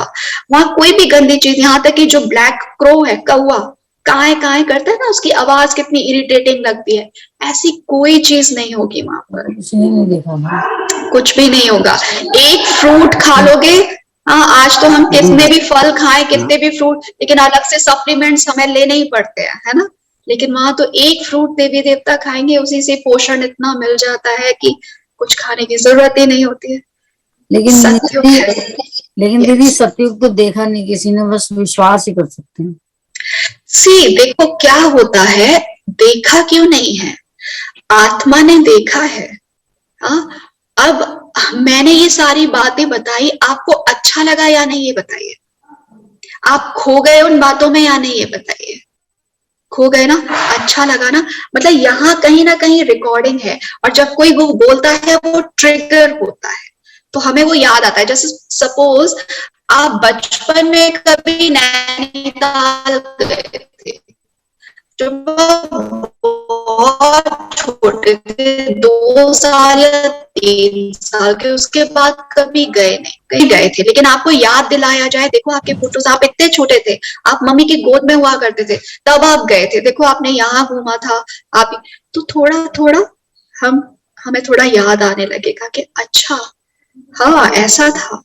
S13: वहां, कोई भी गंदी चीज, यहाँ तक कि जो ब्लैक क्रो है, कौवा काए काए करता है ना, उसकी आवाज कितनी इरिटेटिंग लगती है, ऐसी कोई चीज नहीं होगी वहां पर।
S9: नहीं देखा,
S13: कुछ भी नहीं होगा। एक फ्रूट खा लोगे, हाँ आज तो हम कितने भी फल खाएं, कितने भी फ्रूट, लेकिन अलग से सप्लीमेंट्स हमें लेने ही पड़ते हैं, है ना। लेकिन वहां तो एक फ्रूट देवी देवता खाएंगे, उसी से पोषण इतना मिल जाता है कि कुछ खाने की जरूरत ही नहीं होती है।
S9: लेकिन दीदी सतयुग तो देखा नहीं किसी ने, बस विश्वास ही कर सकते हैं।
S13: देखो क्या होता है, देखा क्यों नहीं है, आत्मा ने देखा है। अब मैंने ये सारी बातें बताई, आपको अच्छा लगा या नहीं ये बताइए। आप खो गए उन बातों में या नहीं ये बताइए। खो गए ना, अच्छा लगा ना, मतलब यहाँ कहीं ना कहीं रिकॉर्डिंग है, और जब कोई वो बोलता है वो ट्रिगर होता है, तो हमें वो याद आता है। जैसे सपोज आप बचपन में कभी नैनीताल गए थे, जब बहुत छोटे थे, 2 साल या 3 साल के, उसके बाद कभी गए नहीं, कहीं गए थे, लेकिन आपको याद दिलाया जाए, देखो आपके फोटोज, आप इतने छोटे थे, आप मम्मी की गोद में हुआ करते थे, तब आप गए थे, देखो आपने यहाँ घूमा था, आप तो थोड़ा थोड़ा हमें थोड़ा याद आने लगेगा कि अच्छा हाँ ऐसा था।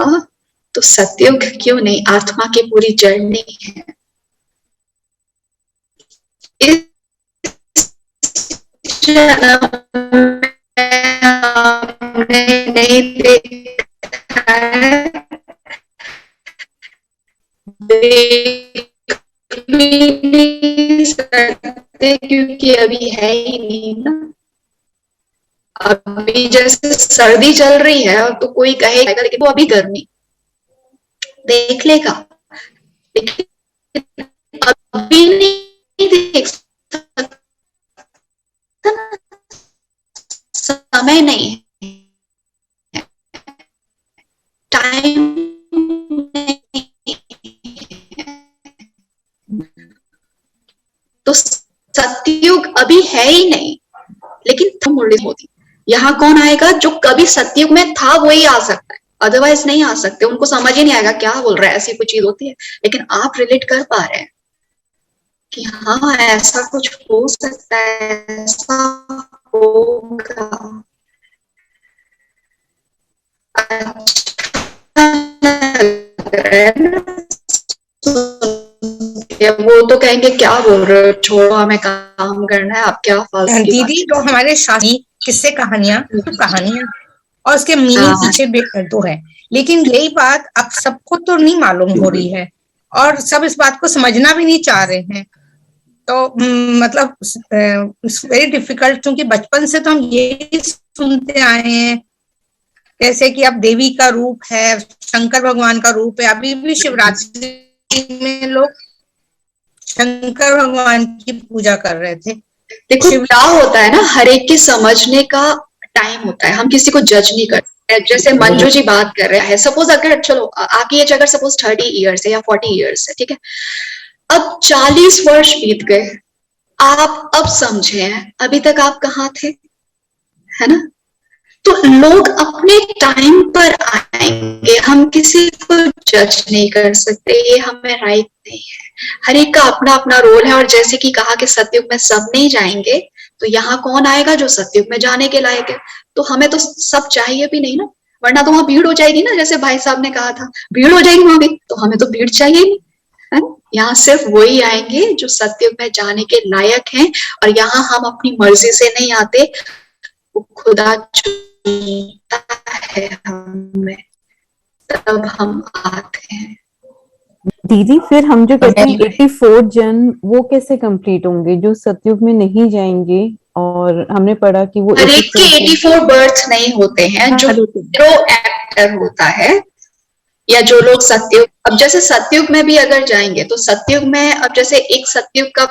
S13: हाँ तो सतयुग क्यों नहीं, आत्मा की पूरी जर्नी है। नहीं देखा है, देख भी नहीं सकते क्योंकि अभी है ही नहीं ना। अभी जैसे सर्दी चल रही है तो कोई कहेगा, लेकिन वो अभी गर्मी देख लेगा, लेकिन अभी नहीं देख सकता, समय नहीं है, टाइम नहीं है। तो सतयुग अभी है ही नहीं, लेकिन तुम मुरली होती, यहाँ कौन आएगा, जो कभी सतयुग में था वही आ सकता है, अदरवाइज नहीं आ सकते। उनको समझ ही नहीं आएगा क्या बोल रहा है, ऐसी कोई चीज होती है। लेकिन आप रिलेट कर पा रहे हैं कि हाँ ऐसा कुछ हो सकता है, ऐसा होगा। वो तो कहेंगे क्या बोल रहे हो, छोड़ो हमें काम करना है, आप क्या फालतू की बात
S11: दीदी जो हमारे शास्त्री किस्से कहानियां और उसके मीनिंग पीछे तो है, लेकिन यही बात अब सबको तो नहीं मालूम हो रही है और सब इस बात को समझना भी नहीं चाह रहे हैं। तो मतलब वेरी डिफिकल्ट, क्योंकि बचपन से तो हम यही सुनते आए हैं जैसे कि अब देवी का रूप है, शंकर भगवान का रूप है। अभी भी शिवरात्रि में लोग शंकर भगवान की पूजा कर रहे थे।
S13: देखो क्या होता है ना, हर एक के समझने का टाइम होता है, हम किसी को जज नहीं करते। जैसे मंजू जी बात कर रहे हैं, सपोज अगर चलो आपकी एज अगर सपोज 30 इयर्स है या 40 इयर्स है, ठीक है, अब 40 वर्ष बीत गए, आप अब समझे हैं, अभी तक आप कहाँ थे, है ना। तो लोग अपने टाइम पर आएंगे, हम किसी को जज नहीं कर सकते, ये हमें राइट नहीं है। हर एक का अपना अपना रोल है, और जैसे कि कहा कि सतयुग में सब नहीं जाएंगे, तो यहाँ कौन आएगा जो सतयुग में जाने के लायक है। तो हमें तो सब चाहिए भी नहीं ना, वरना तो वहां भीड़ हो जाएगी ना, जैसे भाई साहब ने कहा था भीड़ हो जाएगी वहां भी, तो हमें तो भीड़ चाहिए नहीं, है ना। यहाँ सिर्फ वही आएंगे जो सतयुग में जाने के लायक हैं, और यहाँ हम अपनी मर्जी से नहीं आते, वो खुदा चुनता है हमें, तब हम आते हैं।
S15: दीदी फिर हम जो कहते हैं 84 जन्म, वो कैसे कंप्लीट होंगे जो सतयुग में नहीं जाएंगे? और हमने पढ़ा कि वो
S13: हर एक के 84 बर्थ नहीं होते हैं, जो हीरो एक्टर होता है या जो लोग सतयुग, अब जैसे सतयुग में भी अगर जाएंगे तो सतयुग में, अब जैसे एक सतयुग का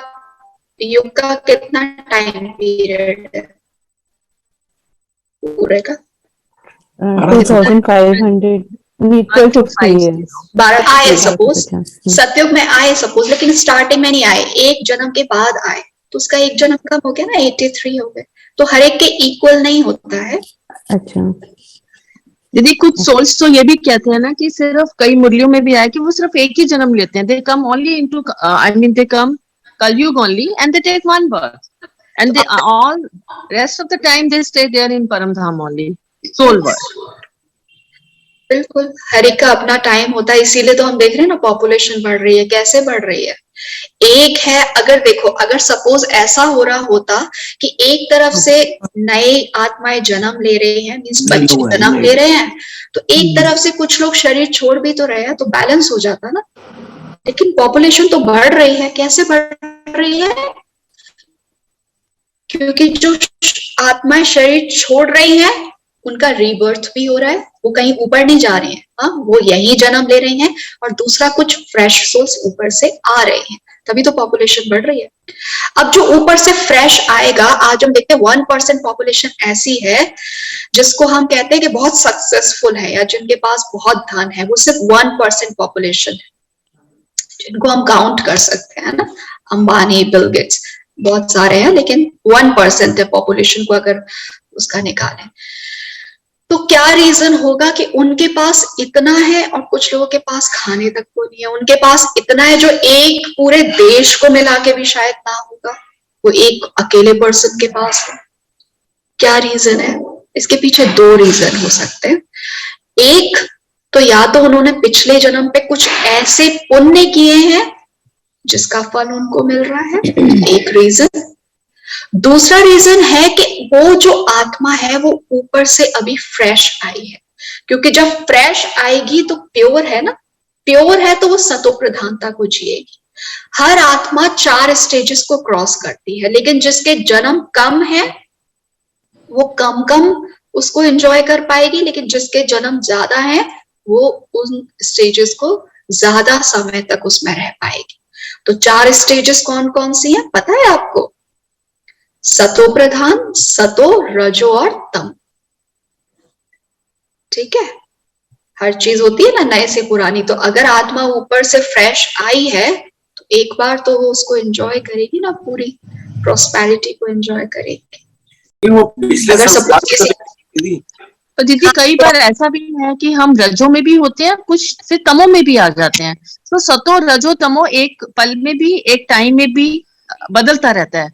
S13: युग का कितना टाइम पीरियड है पूरे का?
S15: 2500
S13: 12 आए सपोज, सतयुग में आए सपोज, लेकिन स्टार्टिंग में नहीं आए, एक जन्म के बाद आए, तो उसका एक जन्म कम हो गया ना, 83 हो गए। तो हर एक के इक्वल नहीं होता है।
S15: अच्छा
S14: दीदी, कुछ सोल्स तो ये भी कहते हैं ना कि सिर्फ कई मुरलियों में भी आया कि वो सिर्फ एक ही जन्म लेते हैं, they come only into, I mean they come Kalyug only and they take one birth and they all rest of the time they stay there in Paramdham only, soul world.
S13: बिल्कुल, हर एक का अपना टाइम होता है, इसीलिए तो हम देख रहे हैं ना पॉपुलेशन बढ़ रही है। कैसे बढ़ रही है? एक है, अगर देखो, अगर सपोज ऐसा हो रहा होता कि एक तरफ से नए आत्माएं जन्म ले रहे हैं, मीन्स बच्चे जन्म ले रहे हैं, तो एक तरफ से कुछ लोग शरीर छोड़ भी तो रहे हैं, तो बैलेंस हो जाता ना। लेकिन पॉपुलेशन तो बढ़ रही है। कैसे बढ़ रही है? क्योंकि जो आत्माएं शरीर छोड़ रही है उनका रीबर्थ भी हो रहा है, वो कहीं ऊपर नहीं जा रहे हैं, हाँ, वो यही जन्म ले रहे हैं, और दूसरा कुछ फ्रेश सोल्स ऊपर से आ रहे हैं, तभी तो पॉपुलेशन बढ़ रही है। अब जो ऊपर से फ्रेश आएगा, आज हम देखते हैं 1% पॉपुलेशन ऐसी है जिसको हम कहते हैं कि बहुत सक्सेसफुल है या जिनके पास बहुत धन है, वो सिर्फ 1% पॉपुलेशन है जिनको हम काउंट कर सकते हैं ना, अंबानी, बिल गेट्स, बहुत सारे हैं, लेकिन 1% है पॉपुलेशन को अगर उसका निकालें। तो क्या रीजन होगा कि उनके पास इतना है और कुछ लोगों के पास खाने तक को नहीं है, उनके पास इतना है जो एक पूरे देश को मिला के भी शायद ना होगा, वो एक अकेले पर्सन के पास है। क्या रीजन है? इसके पीछे दो रीजन हो सकते हैं। एक तो या तो उन्होंने पिछले जन्म पे कुछ ऐसे पुण्य किए हैं जिसका फल उनको मिल रहा है, एक रीजन। दूसरा रीजन है कि वो जो आत्मा है वो ऊपर से अभी फ्रेश आई है, क्योंकि जब फ्रेश आएगी तो प्योर है ना, प्योर है तो वो सतो प्रधानता को जिएगी। हर आत्मा 4 स्टेजेस को क्रॉस करती है, लेकिन जिसके जन्म कम है वो कम उसको एंजॉय कर पाएगी, लेकिन जिसके जन्म ज्यादा है वो उन स्टेजेस को ज्यादा समय तक उसमें रह पाएगी। तो 4 स्टेजेस कौन कौन सी हैं पता है आपको? सतो प्रधान, सतो, रजो और तम। ठीक है, हर चीज होती है ना नए से पुरानी, तो अगर आत्मा ऊपर से फ्रेश आई है तो एक बार तो वो उसको एंजॉय करेगी ना, पूरी प्रोस्पेरिटी को एंजॉय करेगी। अगर सपोज
S14: तो दीदी कई बार ऐसा भी है कि हम रजो में भी होते हैं, कुछ फिर तमो में भी आ जाते हैं, तो सतो, रजो, तमो एक पल में भी, एक टाइम में भी बदलता रहता है।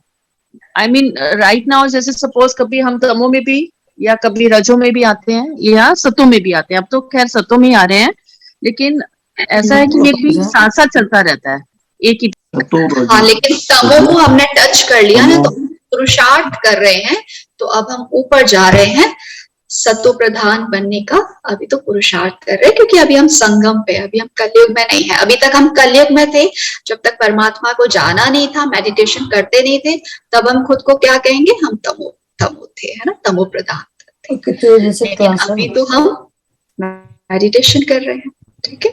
S14: आई मीन राइट नाउ जैसे सपोज कभी हम तमो में भी या कभी रजो में भी आते हैं या सतो में भी आते हैं। अब तो खैर सतो में ही आ रहे हैं, लेकिन ऐसा है कि ये भी साथ साथ चलता रहता है, एक ही
S13: हाँ, लेकिन तमो को हमने टच कर लिया ना, तो पुरुषार्थ कर रहे हैं, तो अब हम ऊपर जा रहे हैं सत्व प्रधान बनने का। अभी तो पुरुषार्थ कर रहे हैं क्योंकि अभी हम संगम पे, अभी हम कलयुग में नहीं है। अभी तक हम कलयुग में थे, जब तक परमात्मा को जाना नहीं था, मेडिटेशन करते नहीं थे, तब हम खुद को क्या कहेंगे, हम तमो थे, है ना, तमो प्रधान थे। लेकिन अभी तो हम मेडिटेशन कर रहे हैं, ठीक है।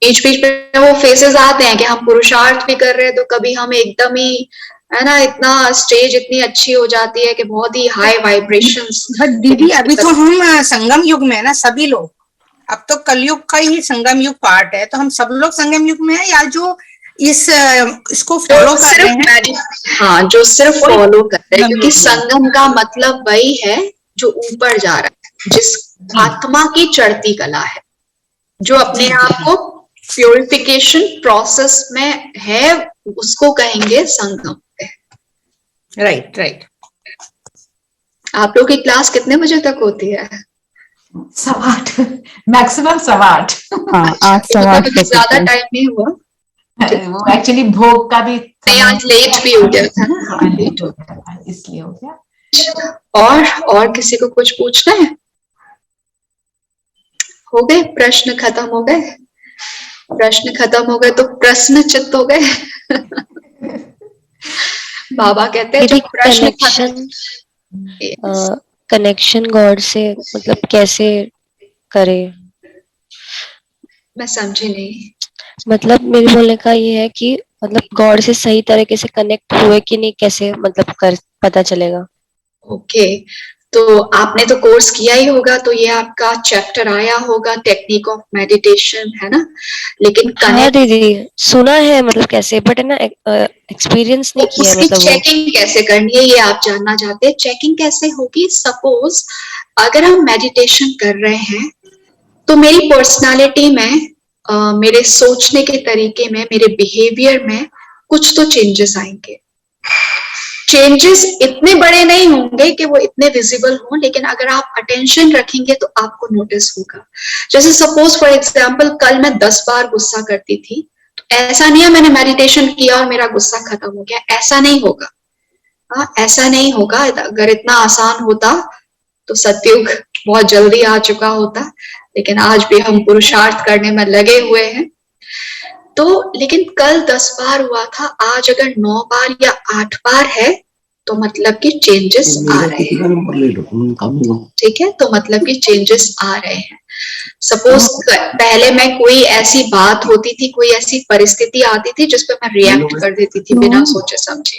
S13: बीच बीच में वो फेसेस आते हैं कि हम पुरुषार्थ भी कर रहे हैं, तो कभी हम एकदम ही, है ना, इतना स्टेज इतनी अच्छी हो जाती है कि बहुत ही हाई वाइब्रेशंस।
S11: बट दीदी अभी तो हम संगम युग में है ना सभी लोग, अब तो कलयुग का ही संगम युग पार्ट है, तो हम सब लोग संगम युग में है, या जो इसको फॉलो कर रहे हैं।
S13: हाँ, जो सिर्फ फॉलो कर रहे हैं, क्योंकि संगम का मतलब वही है जो ऊपर जा रहा है, जिस आत्मा की चढ़ती कला है, जो अपने आप को प्योरिफिकेशन प्रोसेस में है, उसको कहेंगे संगम।
S11: Right right.
S13: आप लोग की क्लास कितने बजे तक होती है?
S8: 8:15, मैक्सिमम 8:15।
S15: हाँ, 8:15
S13: ज्यादा टाइम नहीं हुआ
S8: वो एक्चुअली भोग का भी
S13: आज लेट भी हो गया था ना,
S8: लेट हो गया था, इसलिए हो गया।
S13: और किसी को कुछ पूछना है? हो गए प्रश्न खत्म हो गए? प्रश्न खत्म हो गए तो प्रश्न चित्त हो गए। बाबा कहते हैं जब प्रश्न
S17: कनेक्शन गॉड से मतलब कैसे करे?
S13: मैं समझी नहीं।
S17: मतलब मेरे बोलने का ये है कि मतलब गॉड से सही तरीके से कनेक्ट हुए कि नहीं, कैसे मतलब कर पता चलेगा?
S13: ओके, तो आपने तो कोर्स किया ही होगा, तो ये आपका चैप्टर आया होगा, टेक्निक ऑफ मेडिटेशन, है ना। लेकिन
S17: हाँ दीदी, सुना है मतलब कैसे, बट है ना एक्सपीरियंस नहीं किया।
S13: उसकी
S17: मतलब
S13: चेकिंग कैसे करनी है ये आप जानना चाहते हैं। चेकिंग कैसे होगी? सपोज अगर हम मेडिटेशन कर रहे हैं, तो मेरी पर्सनालिटी में, मेरे सोचने के तरीके में, मेरे बिहेवियर में कुछ तो चेंजेस आएंगे। चेंजेस इतने बड़े नहीं होंगे कि वो इतने विजिबल हों, लेकिन अगर आप अटेंशन रखेंगे तो आपको नोटिस होगा। जैसे सपोज फॉर एग्जांपल, कल मैं 10 बार गुस्सा करती थी, तो ऐसा नहीं है मैंने मेडिटेशन किया और मेरा गुस्सा खत्म हो गया, ऐसा नहीं होगा। हाँ, ऐसा नहीं होगा। अगर इतना आसान होता तो सतयुग बहुत जल्दी आ चुका होता, लेकिन आज भी हम पुरुषार्थ करने में लगे हुए हैं। तो लेकिन कल 10 बार हुआ था, आज अगर 9 बार या 8 बार है, तो मतलब कि चेंजेस आ रहे हैं। ठीक है, तो मतलब कि चेंजेस आ रहे हैं। सपोज पहले मैं कोई ऐसी बात होती थी, कोई ऐसी परिस्थिति आती थी जिस पर मैं रिएक्ट कर देती थी बिना सोचे समझे,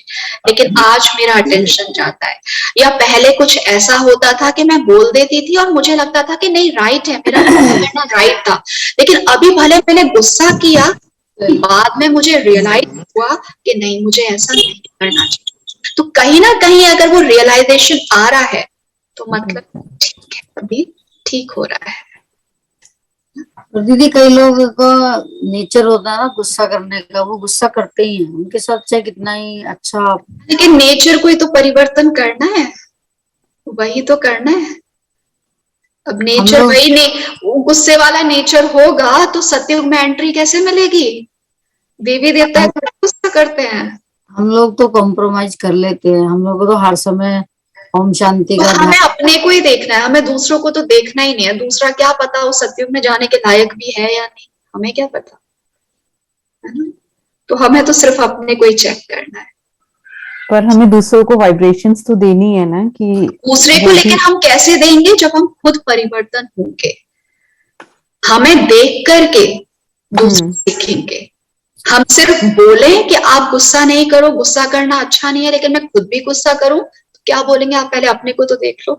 S13: लेकिन आज मेरा अटेंशन जाता है। या पहले कुछ ऐसा होता था कि मैं बोल देती थी और मुझे लगता था कि नहीं राइट है, मेरा कहना राइट था, लेकिन अभी भले मैंने गुस्सा किया, बाद में मुझे रियलाइज हुआ कि नहीं, मुझे ऐसा नहीं करना चाहिए। तो कहीं ना कहीं अगर वो रियलाइजेशन आ रहा है, तो मतलब ठीक है, अभी ठीक हो रहा है।
S9: और दीदी कई लोगों का नेचर होता है ना गुस्सा करने का, वो गुस्सा करते ही हैं, उनके साथ चाहे कितना ही अच्छा,
S13: लेकिन नेचर को ही तो परिवर्तन करना है, वही तो करना है। अब नेचर वही नहीं, गुस्से वाला नेचर होगा तो सतयुग में एंट्री कैसे मिलेगी? देवी देवता गुस्सा करते हैं।
S9: हम लोग तो कॉम्प्रोमाइज कर लेते हैं, हम लोग को तो हर समय ओम शांति
S13: तो
S9: का
S13: हमें अपने को ही देखना है, हमें दूसरों को तो देखना ही नहीं है। दूसरा क्या पता वो सतयुग में जाने के लायक भी है या नहीं, हमें क्या पता, है ना। तो हमें तो सिर्फ अपने को ही चेक करना है।
S15: पर हमें दूसरों को वाइब्रेशंस तो देनी है ना, कि
S13: दूसरे को, लेकिन हम कैसे देंगे? जब हम खुद परिवर्तन होंगे। हमें देख करके दूसरे सीखेंगे। हम सिर्फ बोले कि आप गुस्सा नहीं करो, गुस्सा करना अच्छा नहीं है, लेकिन मैं खुद भी गुस्सा करूं, तो क्या बोलेंगे? आप पहले अपने को तो देख लो।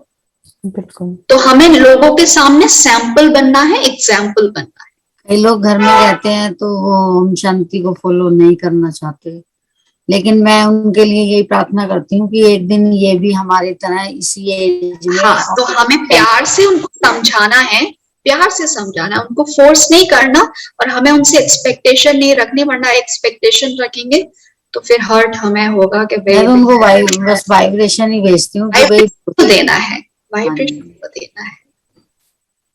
S15: बिल्कुल।
S13: तो हमें लोगों के सामने सैंपल बनना है, एग्जाम्पल बनना है।
S9: कई लोग घर में रहते हैं तो वो ओम शांति को फॉलो नहीं करना चाहते, लेकिन मैं उनके लिए यही प्रार्थना करती हूँ कि एक दिन ये भी हमारी तरह इसी एज में।
S13: हाँ, तो हमें प्यार से उनको समझाना है, प्यार से समझाना, उनको फोर्स नहीं करना, और हमें उनसे एक्सपेक्टेशन नहीं रखनी, वरना एक्सपेक्टेशन रखेंगे तो फिर हर्ट हमें होगा कि
S9: मैं उनको बस वाइब्रेशन ही भेजती हूँ कि भाई
S13: देना है, वाइब्रेशन को देना है।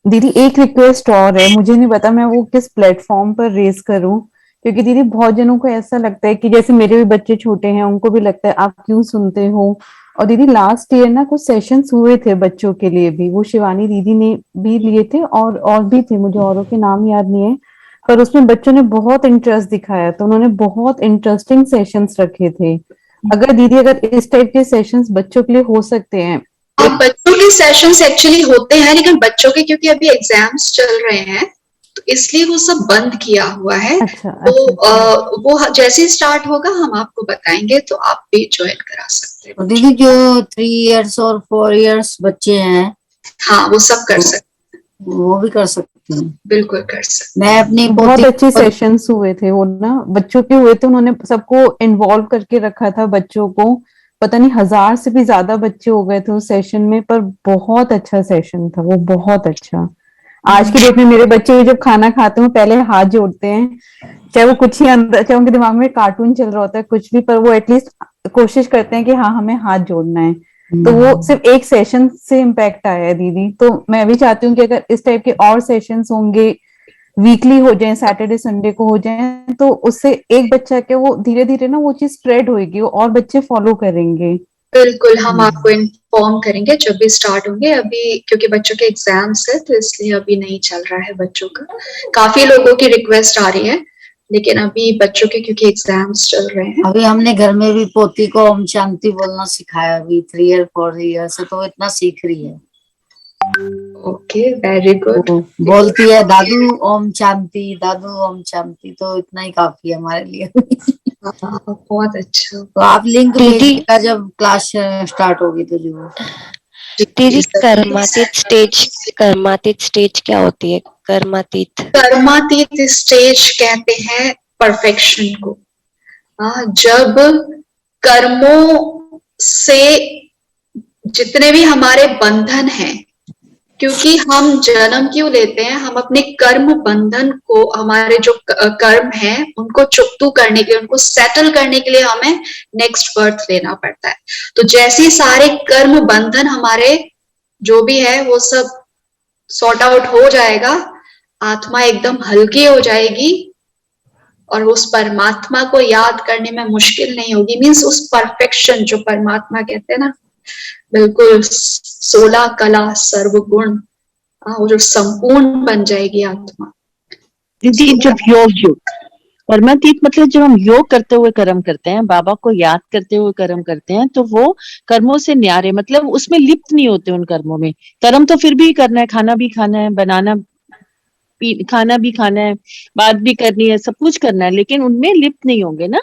S15: दीदी एक रिक्वेस्ट और है, मुझे नहीं पता मैं वो किस प्लेटफॉर्म पर रेज करूं, क्योंकि दीदी बहुत जनों को ऐसा लगता है कि जैसे मेरे भी बच्चे छोटे हैं, उनको भी लगता है आप क्यों सुनते हो। और दीदी लास्ट ईयर ना कुछ सेशंस हुए थे बच्चों के लिए भी, वो शिवानी दीदी ने भी लिए थे और भी थे, मुझे औरों के नाम याद नहीं है, पर उसमें बच्चों ने बहुत इंटरेस्ट दिखाया, तो उन्होंने बहुत इंटरेस्टिंग सेशंस रखे थे। अगर दीदी अगर इस टाइप के सेशंस बच्चों के लिए हो सकते हैं।
S13: बच्चों के सेशंस एक्चुअली होते हैं, लेकिन बच्चों के क्योंकि अभी एग्जाम्स चल रहे हैं तो इसलिए वो सब बंद किया हुआ है। तो वो जैसे ही स्टार्ट होगा हम आपको बताएंगे, तो आप भी ज्वाइन करा सकते
S9: तो दीदी जो 3 इयर्स और 4 इयर्स बच्चे हैं,
S13: हाँ वो सब कर सकते हैं,
S9: वो भी कर सकते हैं,
S13: बिल्कुल कर सकते
S9: हैं। मैं अपनी
S15: बहुत अच्छे सेशंस हुए थे वो ना, बच्चों के हुए थे, उन्होंने सबको इन्वॉल्व करके रखा था बच्चों को, पता नहीं 1000 से भी ज्यादा बच्चे हो गए थे उस सेशन में, पर बहुत अच्छा सेशन था वो, बहुत अच्छा। आज की डेट में मेरे बच्चे जब खाना खाते हैं पहले हाथ जोड़ते हैं, चाहे वो कुछ ही अंदर, चाहे उनके दिमाग में कार्टून चल रहा होता है कुछ भी, पर वो एटलीस्ट कोशिश करते हैं कि हाँ हमें हाथ जोड़ना है। तो वो सिर्फ एक सेशन से इम्पैक्ट आया है दीदी। तो मैं भी चाहती हूँ कि अगर इस टाइप के और सेशंस होंगे, वीकली हो जाए, सैटरडे संडे को हो जाए, तो उससे एक बच्चा के वो धीरे धीरे ना वो चीज स्प्रेड होगी और बच्चे फॉलो करेंगे।
S13: बिल्कुल, हम आपको इन्फॉर्म करेंगे जब भी स्टार्ट होंगे। अभी क्योंकि बच्चों के एग्जाम्स है तो इसलिए अभी नहीं चल रहा है बच्चों का। काफी लोगों की रिक्वेस्ट आ रही है, लेकिन अभी बच्चों के क्योंकि एग्जाम्स चल रहे हैं।
S9: अभी हमने घर में भी पोती को ओम शांति बोलना सिखाया, अभी 3 और 4 ईयर से, तो इतना सीख रही है।
S13: Okay, very good.
S9: बोलती है दादू ओम शांति, दादू ओम शांति, तो इतना ही काफी है हमारे लिए।
S13: बहुत अच्छा।
S9: तो आप लिंक भेजिएगा जब क्लास स्टार्ट होगी तो जरूर।
S17: दीदी कर्मातीत स्टेज क्या होती है?
S13: कर्मातीत स्टेज कहते हैं परफेक्शन को। जब कर्मों से जितने भी हमारे बंधन हैं, क्योंकि हम जन्म क्यों लेते हैं, हम अपने कर्म बंधन को, हमारे जो कर्म हैं उनको चुकतू करने के लिए, उनको सेटल करने के लिए हमें नेक्स्ट बर्थ लेना पड़ता है। तो जैसे सारे कर्म बंधन हमारे जो भी है वो सब सॉर्ट आउट हो जाएगा, आत्मा एकदम हल्की हो जाएगी और उस परमात्मा को याद करने में मुश्किल नहीं होगी। मीन्स उस परफेक्शन जो परमात्मा कहते हैं ना, बिल्कुल 16 कला सर्वगुण, वो जो संपूर्ण बन जाएगी आत्मा।
S14: दीदी जब योग कर्मातीत मतलब जब हम योग करते हुए कर्म करते हैं, बाबा को याद करते हुए कर्म करते हैं, तो वो कर्मों से न्यारे, मतलब उसमें लिप्त नहीं होते उन कर्मों में। कर्म तो फिर भी करना है, खाना भी खाना है, खाना भी खाना है, बात भी करनी है, सब कुछ करना है, लेकिन उनमें लिप्त नहीं होंगे ना।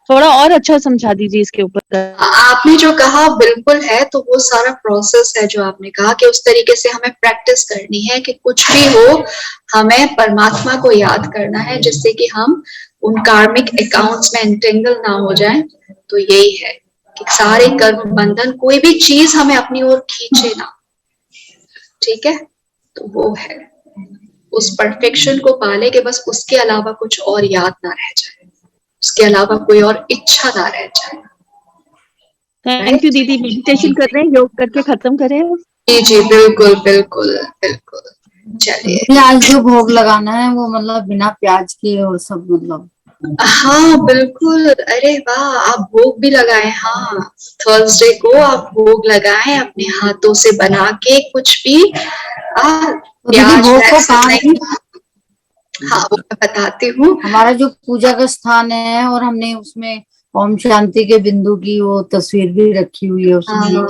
S14: थोड़ा और अच्छा समझा दीजिए इसके ऊपर।
S13: आपने जो कहा बिल्कुल है, तो वो सारा प्रोसेस है जो आपने कहा कि उस तरीके से हमें प्रैक्टिस करनी है कि कुछ भी हो हमें परमात्मा को याद करना है, जिससे कि हम उन कार्मिक अकाउंट्स में एंटेंगल ना हो जाएं। तो यही है कि सारे कर्म बंधन, कोई भी चीज हमें अपनी ओर खींचे ना, ठीक है। तो वो है उस परफेक्शन को पाले कि बस उसके अलावा कुछ और याद ना रह जाए, उसके अलावा कोई और इच्छा ना रह जाए।
S14: थैंक यू दीदी। मेडिटेशन कर रहे हैं, योग करके खत्म करें।
S13: जी जी बिल्कुल बिल्कुल बिल्कुल। चलिए,
S9: आज जो भोग लगाना है वो मतलब बिना प्याज के और सब, मतलब
S13: हाँ बिल्कुल। अरे वाह, आप भोग भी लगाए। हाँ, थर्सडे को आप भोग लगाएं अपने हाथों से बना के, कुछ भी प्याज नहीं। हाँ वो मैं बताती हूँ।
S9: हमारा जो पूजा का स्थान है और हमने उसमें ओम शांति के बिंदु की वो तस्वीर भी रखी हुई है उसमें।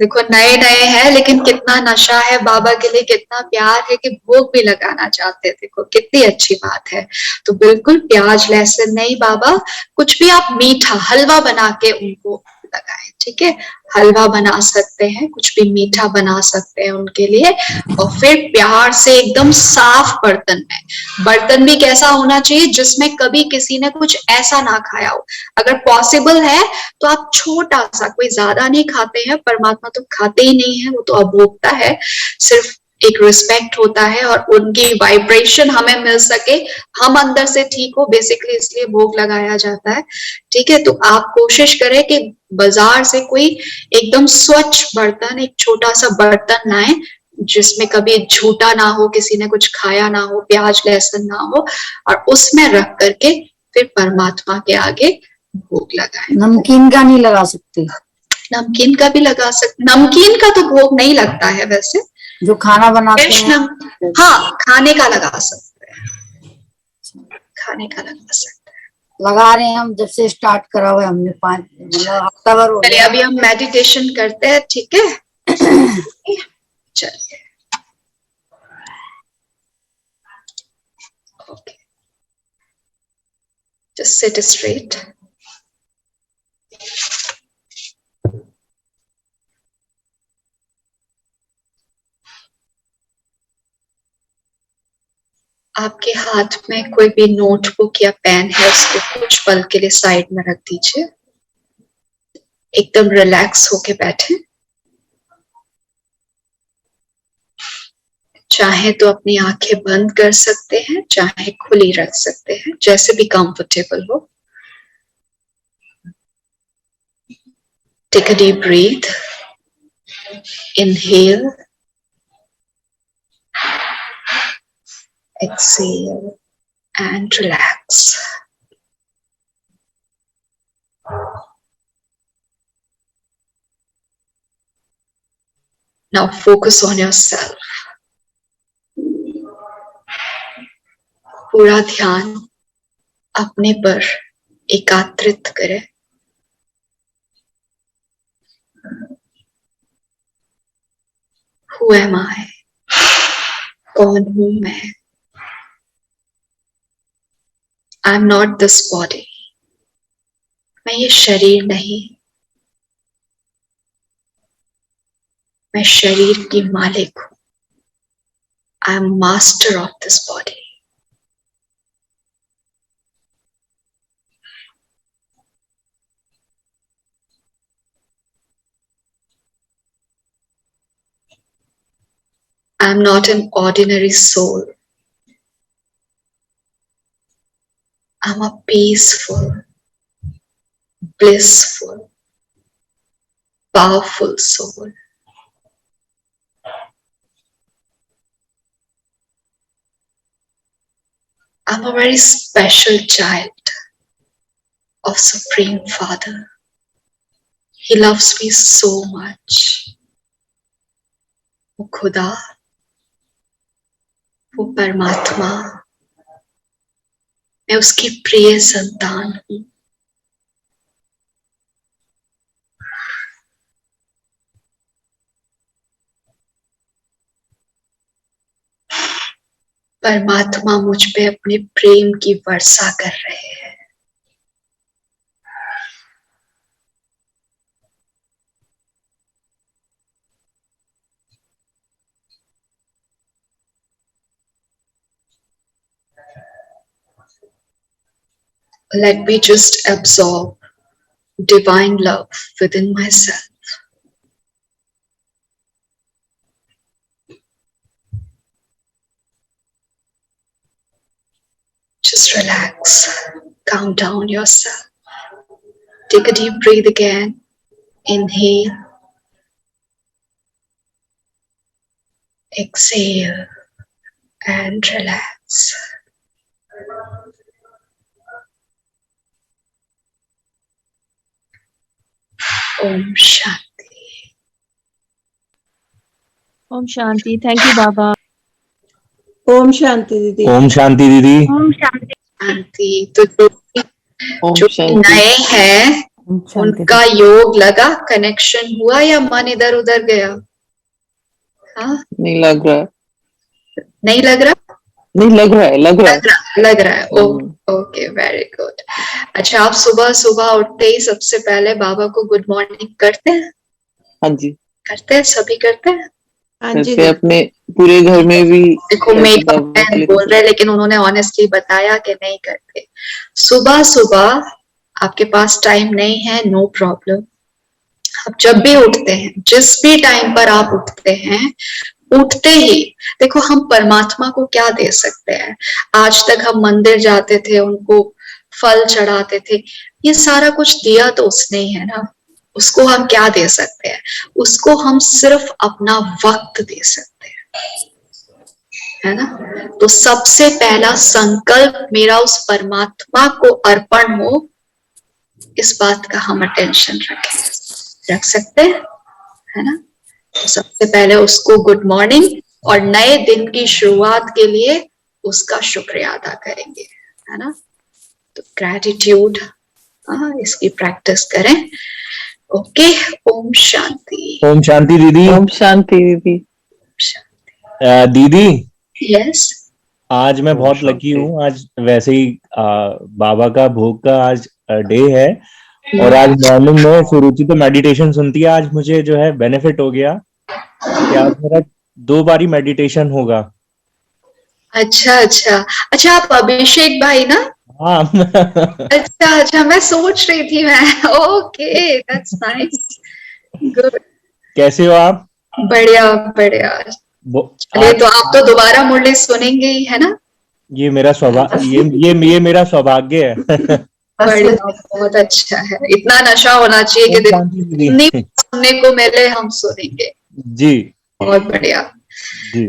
S13: देखो नए नए हैं, लेकिन कितना नशा है बाबा के लिए, कितना प्यार है कि भोग भी लगाना चाहते हैं। देखो कितनी अच्छी बात है। तो बिल्कुल प्याज लहसुन नहीं बाबा, कुछ भी आप मीठा हलवा बना के उनको लगाएं, ठीक है। हलवा बना सकते हैं, कुछ भी मीठा बना सकते हैं उनके लिए। और फिर प्यार से एकदम साफ बर्तन में, बर्तन भी कैसा होना चाहिए जिसमें कभी किसी ने कुछ ऐसा ना खाया हो। अगर पॉसिबल है तो आप छोटा सा, कोई ज्यादा नहीं खाते हैं, परमात्मा तो खाते ही नहीं है, वो तो अभोक्ता है। सिर्फ एक रिस्पेक्ट होता है और उनकी वाइब्रेशन हमें मिल सके, हम अंदर से ठीक हो, बेसिकली इसलिए भोग लगाया जाता है, ठीक है। तो आप कोशिश करें कि बाजार से कोई एकदम स्वच्छ बर्तन, एक छोटा सा बर्तन लाएं जिसमें कभी झूठा ना हो, किसी ने कुछ खाया ना हो, प्याज लहसुन ना हो, और उसमें रख करके फिर परमात्मा के आगे भोग लगाएं।
S9: नमकीन का नहीं लगा सकते?
S13: नमकीन का भी लगा सकते, नमकीन का तो भोग नहीं लगता है वैसे,
S9: जो खाना बनाते हैं।
S13: हाँ, खाने का लगा सकते हैं, खाने का लगा सकते हैं।
S9: लगा रहे हैं हम, जब से स्टार्ट करा हुआ है हमने 5 मतलब हफ्ता भर हो
S13: चलिए
S9: गया।
S13: अभी हम मेडिटेशन करते हैं, ठीक है? चलिए ओके, जस्ट सिट स्ट्रेट। आपके हाथ में कोई भी नोटबुक या पेन है, उसको कुछ पल के लिए साइड में रख दीजिए। एकदम रिलैक्स होके बैठे। चाहे तो अपनी आंखें बंद कर सकते हैं, चाहे खुली रख सकते हैं, जैसे भी कंफर्टेबल हो। Take a deep breath, inhale, exhale and relax. Now focus on yourself. पूरा ध्यान अपने पर एकाग्रित करें। Who am I? कौन हूं मैं? I am not this body. मैं ये शरीर नहीं, मैं शरीर की मालिक हूं। I am master of this body. I am not an ordinary soul. I'm a peaceful, blissful, powerful soul. I'm a very special child of Supreme Father. He loves me so much. वो खुदा, वो परमात्मा, मैं उसकी प्रिय संतान हूँ। परमात्मा मुझ पे अपने प्रेम की वर्षा कर रहे हैं। Let me just absorb divine love within myself. Just relax, calm down yourself. Take a deep breath again. Inhale. Exhale and relax. Om Shanti.
S14: ओम शांति। Thank you Baba.
S12: ओम शांति दीदी।
S20: ओम शांति दीदी।
S13: ओम शांति। शांति। तो जो नए हैं उनका योग लगा, कनेक्शन हुआ या मन इधर उधर गया? हाँ,
S4: नहीं लग रहा है।
S13: नहीं लग रहा?
S4: नहीं लग रहा है, लग रहा है,
S13: लग रहा है। Okay, very good. अच्छा, आप सुबह सुबह उठते ही सबसे पहले बाबा को गुड मॉर्निंग करते हैं?
S4: हाँ जी
S13: करते हैं, सभी करते हैं। हाँ जी,
S4: जैसे अपने पूरे घर में भी।
S13: देखो मेरी बहन बोल रहे, लेकिन उन्होंने ऑनेस्टली बताया कि नहीं करते। सुबह सुबह आपके पास टाइम नहीं है, नो प्रॉब्लम। आप जब भी उठते हैं, जिस भी टाइम पर आप उठते हैं, उठते ही देखो हम परमात्मा को क्या दे सकते हैं। आज तक हम मंदिर जाते थे, उनको फल चढ़ाते थे, ये सारा कुछ दिया तो उसने ही है ना। उसको हम क्या दे सकते हैं? उसको हम सिर्फ अपना वक्त दे सकते हैं, है ना। तो सबसे पहला संकल्प मेरा उस परमात्मा को अर्पण हो, इस बात का हम अटेंशन रख सकते हैं, है ना। तो सबसे पहले उसको गुड मॉर्निंग और नए दिन की शुरुआत के लिए उसका शुक्रिया अदा करेंगे, है ना। तो ग्रैटिट्यूड, इसकी प्रैक्टिस करें। ओके, ओम शांति।
S20: ओम शांति दीदी।
S4: ओम शांति दीदी।
S20: दीदी
S13: यस,
S20: आज मैं बहुत लकी हूँ। आज वैसे ही बाबा का भोग का आज डे है और आज मॉर्निंग में सुरुचि तो मेडिटेशन सुनती है। आज मुझे जो है बेनिफिट हो गया कि आज मेरा 2 बारी मेडिटेशन होगा।
S13: अच्छा अच्छा अच्छा, आप अभिषेक भाई ना?
S20: हाँ
S13: अच्छा अच्छा, मैं सोच रही थी मैं। Okay, that's nice, good.
S20: कैसे हो आप?
S13: बढ़िया बढ़िया। चलिए, तो आप तो दोबारा मुरली सुनेंगे ही, है ना।
S20: ये मेरा सौभाग्य, ये मेरा सौभाग्य है।
S13: बढ़िया, बहुत अच्छा है। इतना नशा होना चाहिए कि जितनी सुनने को मिले हम सुनेंगे।
S20: जी,
S13: बहुत बढ़िया
S20: जी।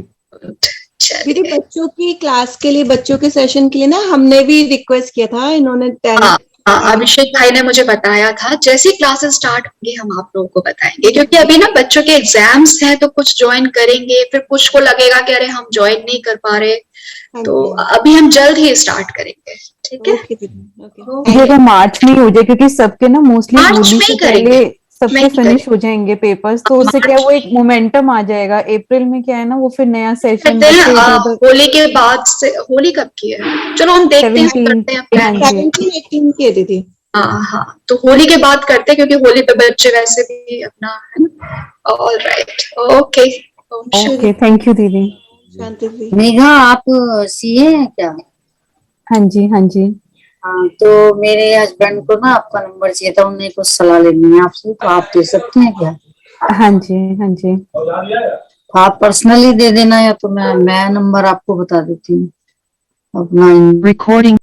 S12: दीदी, बच्चों की क्लास के लिए, बच्चों के सेशन के लिए ना हमने भी रिक्वेस्ट किया था, इन्होंने
S13: अभिषेक भाई ने मुझे बताया था जैसी क्लासेस स्टार्ट होंगी हम आप लोगों को बताएंगे, क्योंकि अभी ना बच्चों के एग्जाम्स हैं, तो कुछ ज्वाइन करेंगे, फिर कुछ को लगेगा कि अरे हम ज्वाइन नहीं कर पा रहे, तो अभी हम जल्द ही स्टार्ट करेंगे। ठीक है,
S15: ये तो मार्च में ही हो जाए, क्योंकि सबके ना मोस्टली
S13: मार्च में ही करेंगे,
S15: सबके फिनिश हो जाएंगे पेपर्स, तो उससे क्या वो एक मोमेंटम आ जाएगा। अप्रैल में क्या है ना, वो फिर नया सेशन
S13: होली के बाद से। होली कब की है? चलो हम देखते हैं, करते हैं प्लान।
S12: 17-18 की है दीदी।
S13: हाँ हाँ, तो होली के बाद करते हैं, क्योंकि होली पे बच्चे वैसे भी अपना, है ना। All right, okay
S15: okay, thank you दीदी।
S9: मेघा, आप सीए हैं क्या?
S15: हाँ जी, हाँ जी।
S9: हाँ, तो मेरे हस्बैंड को ना आपका नंबर चाहिए था, उन्हें कुछ सलाह लेनी है आपसे, तो आप दे सकते हैं क्या?
S15: हाँ जी, हाँ जी।
S9: आप पर्सनली दे देना, या तो मैं नंबर आपको बता देती हूँ अपना।
S10: Recording